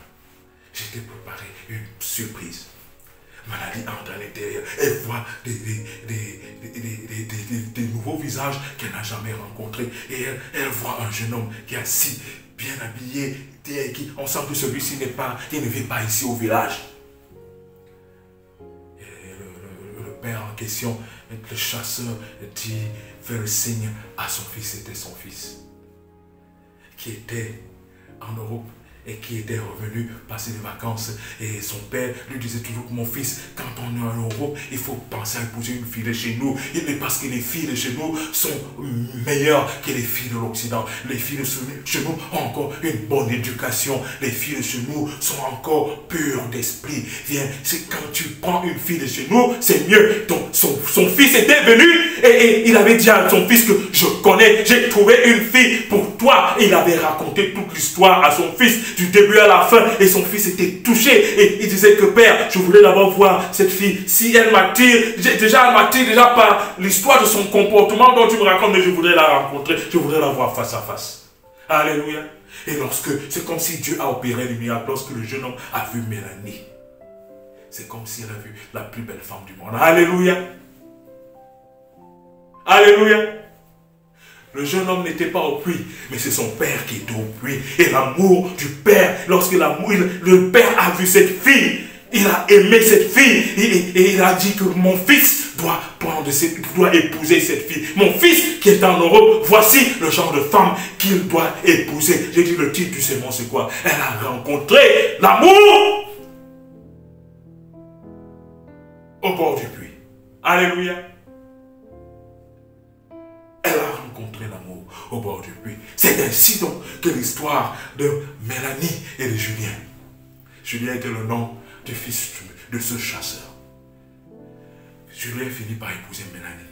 Je t'ai préparé une surprise. Mélanie entre à l'intérieur. Elle voit des nouveaux visages qu'elle n'a jamais rencontrés. Et elle voit un jeune homme qui est assis, bien habillé. On sent que celui-ci il ne vit pas ici au village. Et le père en question, le chasseur, dit, fait le signe à son fils. C'était son fils qui était en Europe et qui était revenu passer des vacances. Et son père lui disait toujours, mon fils, quand on est en Europe, il faut penser à épouser une fille de chez nous. Et parce que les filles de chez nous sont meilleures que les filles de l'Occident. Les filles de chez nous ont encore une bonne éducation. Les filles de chez nous sont encore pures d'esprit. Viens, c'est quand tu prends une fille de chez nous, c'est mieux. Donc son fils était venu et il avait dit à son fils que je connais, j'ai trouvé une fille pour toi. Et il avait raconté toute l'histoire à son fils, du début à la fin, et son fils était touché et il disait que père, je voulais d'abord voir cette fille, si elle m'attire, elle m'attire déjà par l'histoire de son comportement dont tu me racontes, mais je voudrais la rencontrer, je voudrais la voir face à face. Alléluia. Et c'est comme si Dieu a opéré le miracle, lorsque le jeune homme a vu Mélanie, c'est comme s'il a vu la plus belle femme du monde. Alléluia. Alléluia. Le jeune homme n'était pas au puits, mais c'est son père qui était au puits. Et l'amour du père, lorsque le père a vu cette fille, il a aimé cette fille. Et il a dit que mon fils doit épouser cette fille. Mon fils qui est en Europe, voici le genre de femme qu'il doit épouser. J'ai dit, le titre du sermon, c'est quoi? Elle a rencontré l'amour au bord du puits. Alléluia. Elle a rencontré rencontré l'amour au bord du puits. C'est ainsi donc que l'histoire de Mélanie et de Julien. Julien était le nom du fils de ce chasseur. Julien finit par épouser Mélanie.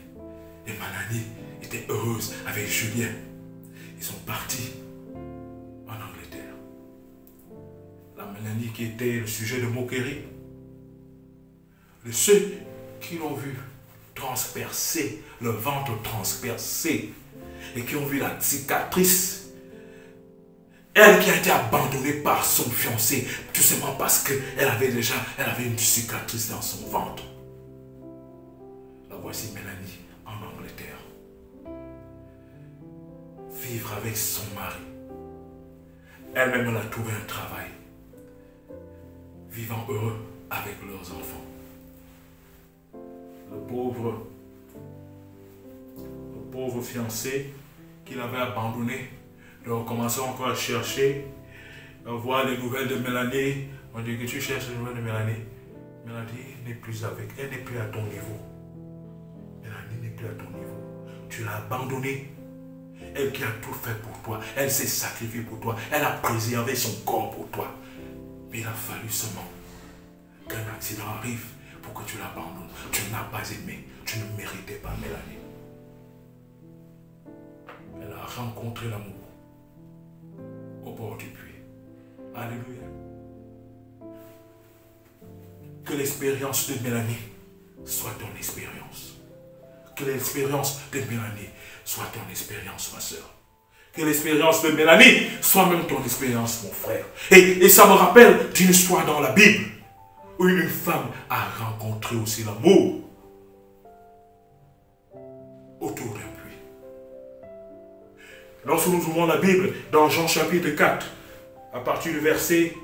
Et Mélanie était heureuse avec Julien. Ils sont partis en Angleterre. La Mélanie qui était le sujet de moquerie. De ceux qui l'ont vu transpercer, le ventre transpercé, et qui ont vu la cicatrice. Elle qui a été abandonnée par son fiancé, tout simplement parce qu'elle avait une cicatrice dans son ventre. La voici Mélanie en Angleterre. Vivre avec son mari. Elle-même, elle a trouvé un travail. Vivant heureux avec leurs enfants. Le pauvre fiancé qu'il avait abandonné, de recommencer encore à chercher, à voir les nouvelles de Mélanie. On dit que tu cherches les nouvelles de Mélanie. Mélanie n'est plus avec, elle n'est plus à ton niveau. Mélanie n'est plus à ton niveau. Tu l'as abandonnée. Elle qui a tout fait pour toi, elle s'est sacrifiée pour toi, elle a préservé son corps pour toi. Mais il a fallu seulement qu'un accident arrive pour que tu l'abandonnes. Tu ne l'as pas aimé, tu ne méritais pas Mélanie. Elle a rencontré l'amour au bord du puits. Alléluia. Que l'expérience de Mélanie soit ton expérience. Que l'expérience de Mélanie soit ton expérience, ma soeur. Que l'expérience de Mélanie soit même ton expérience, mon frère. Et ça me rappelle d'une histoire dans la Bible où une femme a rencontré aussi l'amour autour d'un puits. Lorsque nous ouvrons la Bible dans Jean chapitre 4, à partir du verset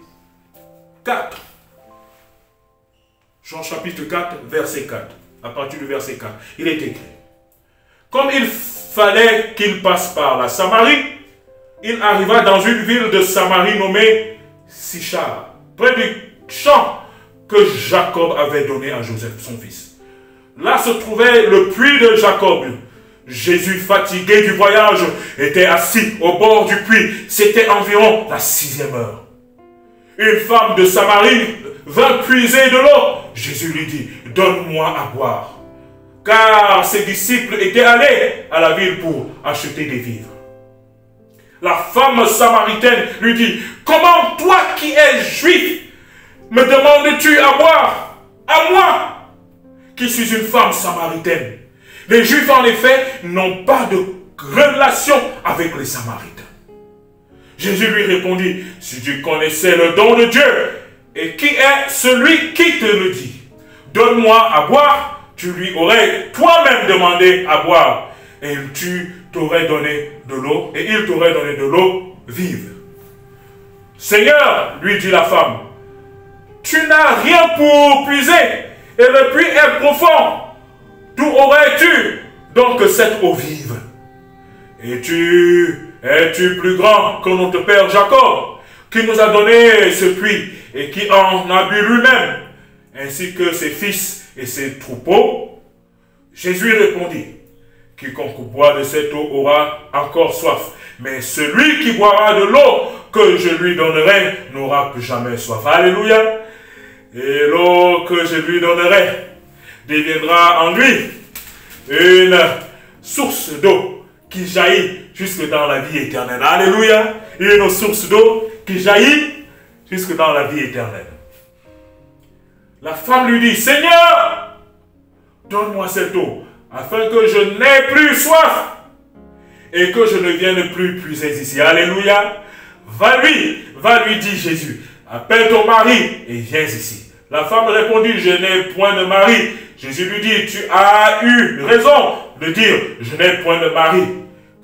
4. Jean chapitre 4, verset 4. À partir du verset 4, il est écrit: comme il fallait qu'il passe par la Samarie, il arriva dans une ville de Samarie nommée Sichar, près du champ que Jacob avait donné à Joseph, son fils. Là se trouvait le puits de Jacob. Jésus, fatigué du voyage, était assis au bord du puits. C'était environ la 6e heure. Une femme de Samarie vint puiser de l'eau. Jésus lui dit: donne-moi à boire. Car ses disciples étaient allés à la ville pour acheter des vivres. La femme samaritaine lui dit: comment toi qui es juif, me demandes-tu à boire? À moi, qui suis une femme samaritaine. Les Juifs, en effet, n'ont pas de relation avec les Samaritains. Jésus lui répondit: si tu connaissais le don de Dieu, et qui est celui qui te le dit, donne-moi à boire, tu lui aurais toi-même demandé à boire, et tu t'aurais donné de l'eau, et il t'aurait donné de l'eau vive. Seigneur, lui dit la femme, tu n'as rien pour puiser, et le puits est profond. D'où aurais-tu donc cette eau vive? Es-tu plus grand que notre père Jacob, qui nous a donné ce puits et qui en a bu lui-même, ainsi que ses fils et ses troupeaux? Jésus répondit: quiconque boit de cette eau aura encore soif, mais celui qui boira de l'eau que je lui donnerai n'aura plus jamais soif. Alléluia. Et l'eau que je lui donnerai deviendra en lui une source d'eau qui jaillit jusque dans la vie éternelle. Alléluia. Une source d'eau qui jaillit jusque dans la vie éternelle. La femme lui dit: Seigneur, donne-moi cette eau, afin que je n'ai plus soif et que je ne vienne plus puiser ici. Alléluia. Va lui, dit Jésus, appelle ton mari et viens ici. La femme répondit: je n'ai point de mari. Jésus lui dit: tu as eu raison de dire: je n'ai point de mari,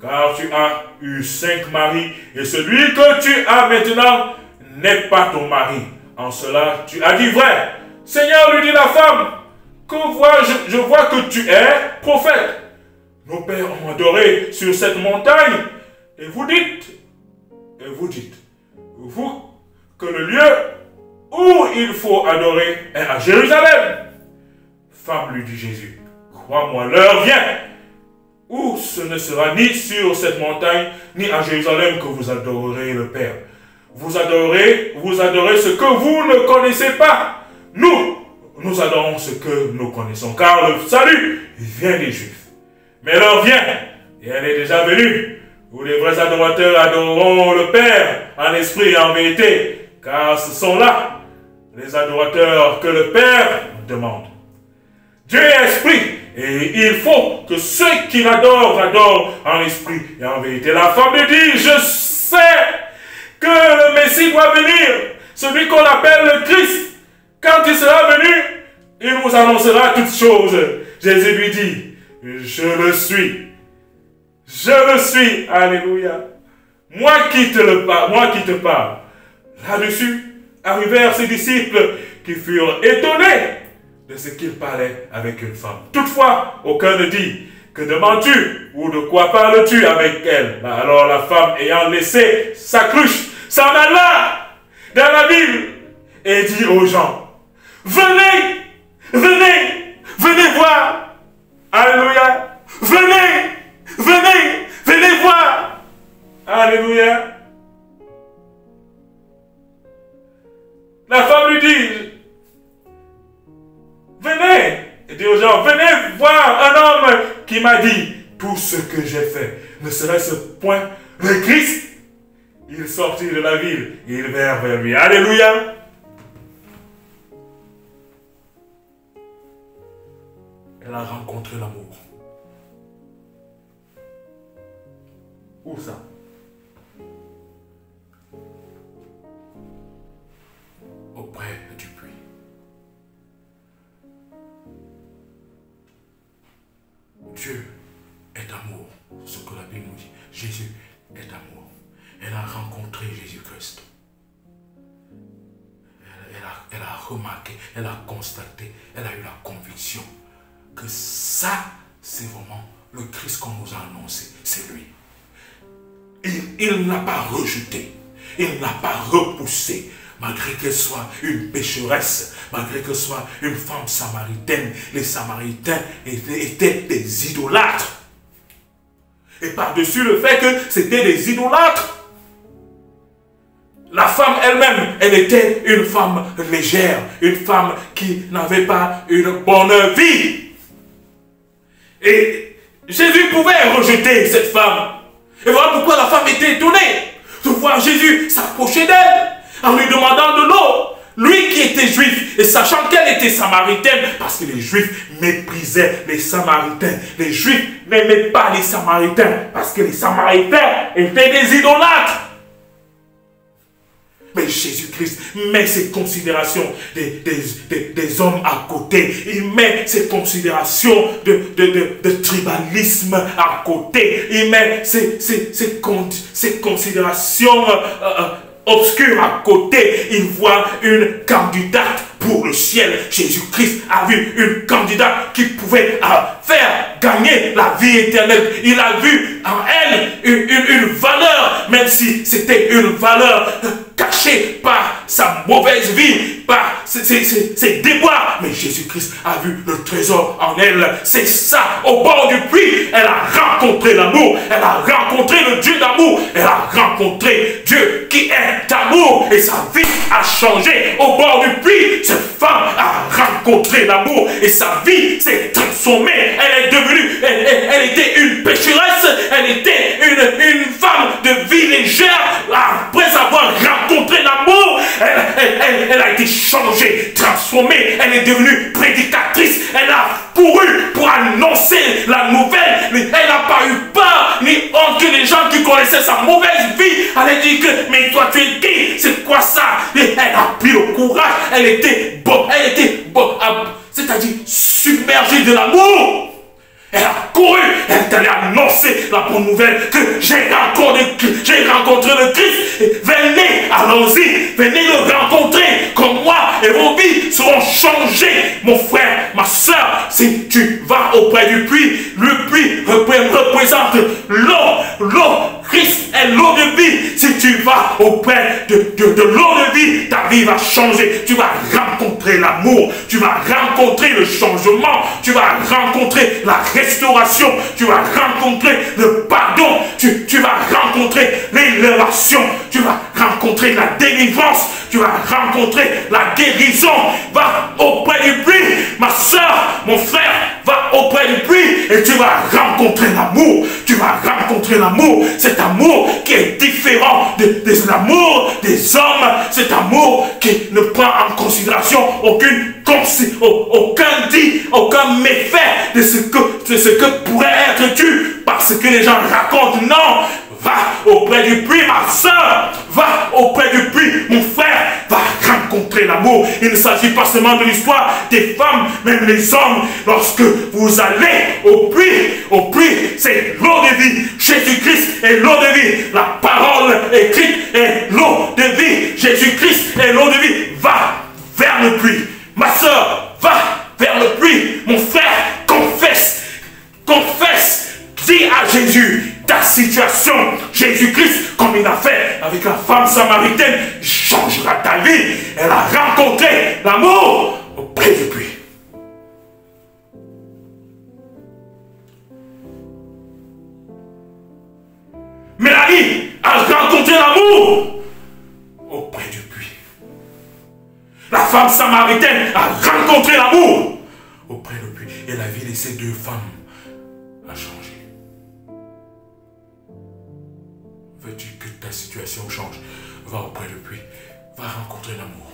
car tu as eu 5 maris, et celui que tu as maintenant n'est pas ton mari. En cela, tu as dit vrai. Seigneur, lui dit la femme, que vois-je? Je vois que tu es prophète. Nos pères ont adoré sur cette montagne, et vous dites, vous, que le lieu où il faut adorer est à Jérusalem. Femme, lui dit Jésus, crois-moi, l'heure vient Ou ce ne sera ni sur cette montagne, ni à Jérusalem que vous adorerez le Père. Vous adorez ce que vous ne connaissez pas. Nous adorons ce que nous connaissons, car le salut vient des Juifs. Mais l'heure vient, et elle est déjà venue, où les vrais adorateurs adoreront le Père en esprit et en vérité, car ce sont là les adorateurs que le Père demande. Dieu est esprit, et il faut que ceux qui l'adorent adorent en esprit et en vérité. La femme lui dit, je sais que le Messie doit venir, celui qu'on appelle le Christ. Quand il sera venu, il vous annoncera toutes choses. Jésus lui dit, je le suis. Je le suis. Alléluia. Moi qui te parle. Là-dessus, arrivèrent ses disciples qui furent étonnés de ce qu'il parlait avec une femme. Toutefois, aucun ne dit, que demandes-tu ou de quoi parles-tu avec elle? Alors la femme, ayant laissé sa cruche, s'en alla dans la ville et dit aux gens, venez, venez, venez voir. Alléluia. Venez, venez, venez voir. Alléluia. La femme lui dit, venez, et dit aux gens, venez voir un homme qui m'a dit tout ce que j'ai fait. Ne serait-ce point le Christ? Il sortit de la ville et ils vinrent vers lui. Alléluia. Elle a rencontré l'amour. Où ça? Auprès du puits. Dieu est amour, ce que la Bible nous dit. Jésus est amour. Elle a rencontré Jésus-Christ. Elle a remarqué, elle a constaté, elle a eu la conviction que ça, c'est vraiment le Christ qu'on nous a annoncé. C'est lui. Il n'a pas rejeté, il n'a pas repoussé, malgré qu'elle soit une pécheresse, malgré qu'elle soit une femme samaritaine. Les Samaritains étaient des idolâtres. Et par-dessus le fait que c'était des idolâtres, la femme elle-même, elle était une femme légère, une femme qui n'avait pas une bonne vie. Et Jésus pouvait rejeter cette femme. Et voilà pourquoi la femme était étonnée de voir Jésus s'approcher d'elle en lui demandant de l'eau. Lui qui était juif et sachant qu'elle était samaritaine, parce que les juifs méprisaient les samaritains. Les juifs n'aimaient pas les samaritains parce que les samaritains étaient des idolâtres. Mais Jésus-Christ met ses considérations des hommes à côté. Il met ses considérations de tribalisme à côté. Il met ses considérations obscures à côté. Il voit une candidate pour le ciel. Jésus-Christ a vu une candidate qui pouvait faire gagner la vie éternelle. Il a vu en elle une valeur, même si c'était une valeur cachée par sa mauvaise vie, par ses déboires. Mais Jésus-Christ a vu le trésor en elle. C'est ça, au bord du puits, elle a rencontré l'amour. Elle a rencontré le Dieu d'amour. Elle a rencontré Dieu qui est amour. Et sa vie a changé. Au bord du puits, cette femme a rencontré l'amour. Et sa vie s'est transformée. Elle est devenue, elle était une pécheresse. Elle était une femme de vie légère. Après avoir rencontré l'amour, elle a été changée, transformée. Elle est devenue prédicatrice. Elle a couru pour annoncer la nouvelle. Elle n'a pas eu peur ni honte que les gens qui connaissaient sa mauvaise vie allaient dire que mais toi tu es qui? C'est quoi ça? Et elle a pris le courage. Elle était bonne, c'est-à-dire submergée de l'amour. Elle a couru, elle est allée annoncer la bonne nouvelle que j'ai rencontré le Christ. Venez, allons-y, venez le rencontrer comme moi et vos vies seront changées. Mon frère, ma soeur, si tu vas auprès du puits, le puits représente l'eau. L'eau, Christ est l'eau de vie. Si tu vas auprès de l'eau de vie, ta vie va changer. Tu vas rencontrer l'amour. Tu vas rencontrer le changement. Tu vas rencontrer la restauration. Tu vas rencontrer le pardon. Tu vas rencontrer l'élévation. Tu vas rencontrer la délivrance. Tu vas rencontrer la guérison. Va auprès du puits. Ma soeur, mon frère, va auprès du puits et tu vas rencontrer l'amour. Tu vas rencontrer l'amour. Cet amour qui est différent de l'amour des hommes. Cet amour qui ne prend en considération aucun méfait de ce que pourrait être dû parce que les gens racontent. Non, va auprès du puits, ma soeur. Va auprès du puits, mon frère. Va rencontrer l'amour. Il ne s'agit pas seulement de l'histoire des femmes, même les hommes. Lorsque vous allez au puits, c'est l'eau de vie. Jésus-Christ est l'eau de vie. La parole écrite est l'eau de vie. Jésus-Christ est l'eau de vie. Va vers le puits. Ma soeur, va vers le puits. Mon frère, confesse. Dis à Jésus ta situation. Jésus-Christ, comme il a fait avec la femme samaritaine, changera ta vie. Elle a rencontré l'amour auprès du puits. Mélanie a rencontré l'amour auprès du puits. La femme samaritaine a rencontré l'amour auprès du puits. Et la vie de ces deux femmes a changé. Veux-tu que ta situation change? Va auprès du puits. Va rencontrer l'amour.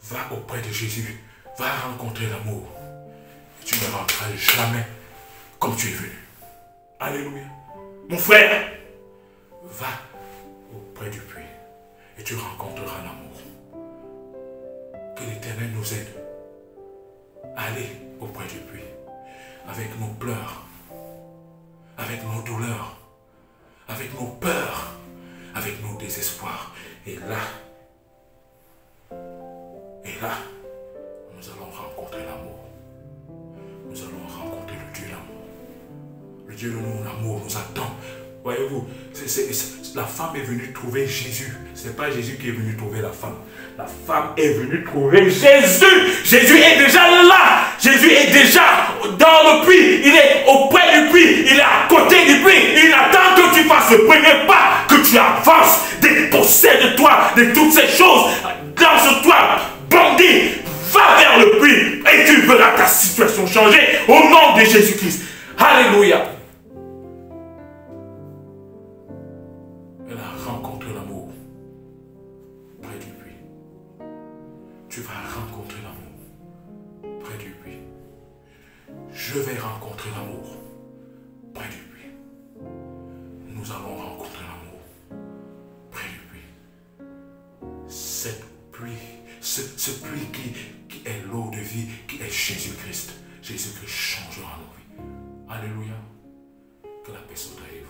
Va auprès de Jésus. Va rencontrer l'amour. Et tu ne rentreras jamais comme tu es venu. Alléluia. Mon frère, va auprès du puits et tu rencontreras l'amour. Que l'Éternel nous aide à aller auprès du puits avec nos pleurs, avec nos douleurs, avec nos peurs, avec nos désespoirs. Et là, nous allons rencontrer l'amour. Nous allons rencontrer le Dieu d'amour. Le Dieu de l'amour nous attend. Voyez-vous, la femme est venue trouver Jésus. Ce n'est pas Jésus qui est venu trouver la femme. La femme est venue trouver Jésus. Jésus est déjà là. Jésus est déjà dans le puits. Il est auprès du puits. Il est à côté du puits. Il attend que tu fasses le premier pas, que tu avances, dépossède-toi de toutes ces choses. Lance-toi, bandit, va vers le puits et tu verras ta situation changer au nom de Jésus-Christ. Alléluia. Elle a rencontré l'amour près du puits. Tu vas rencontrer l'amour près du puits. Je vais rencontrer l'amour près du puits. Nous allons rencontrer l'amour près du puits. Cette pluie, ce puits qui est l'eau de vie, qui est Jésus-Christ. Jésus-Christ changera nos vies. Alléluia. Que la paix soit avec vous.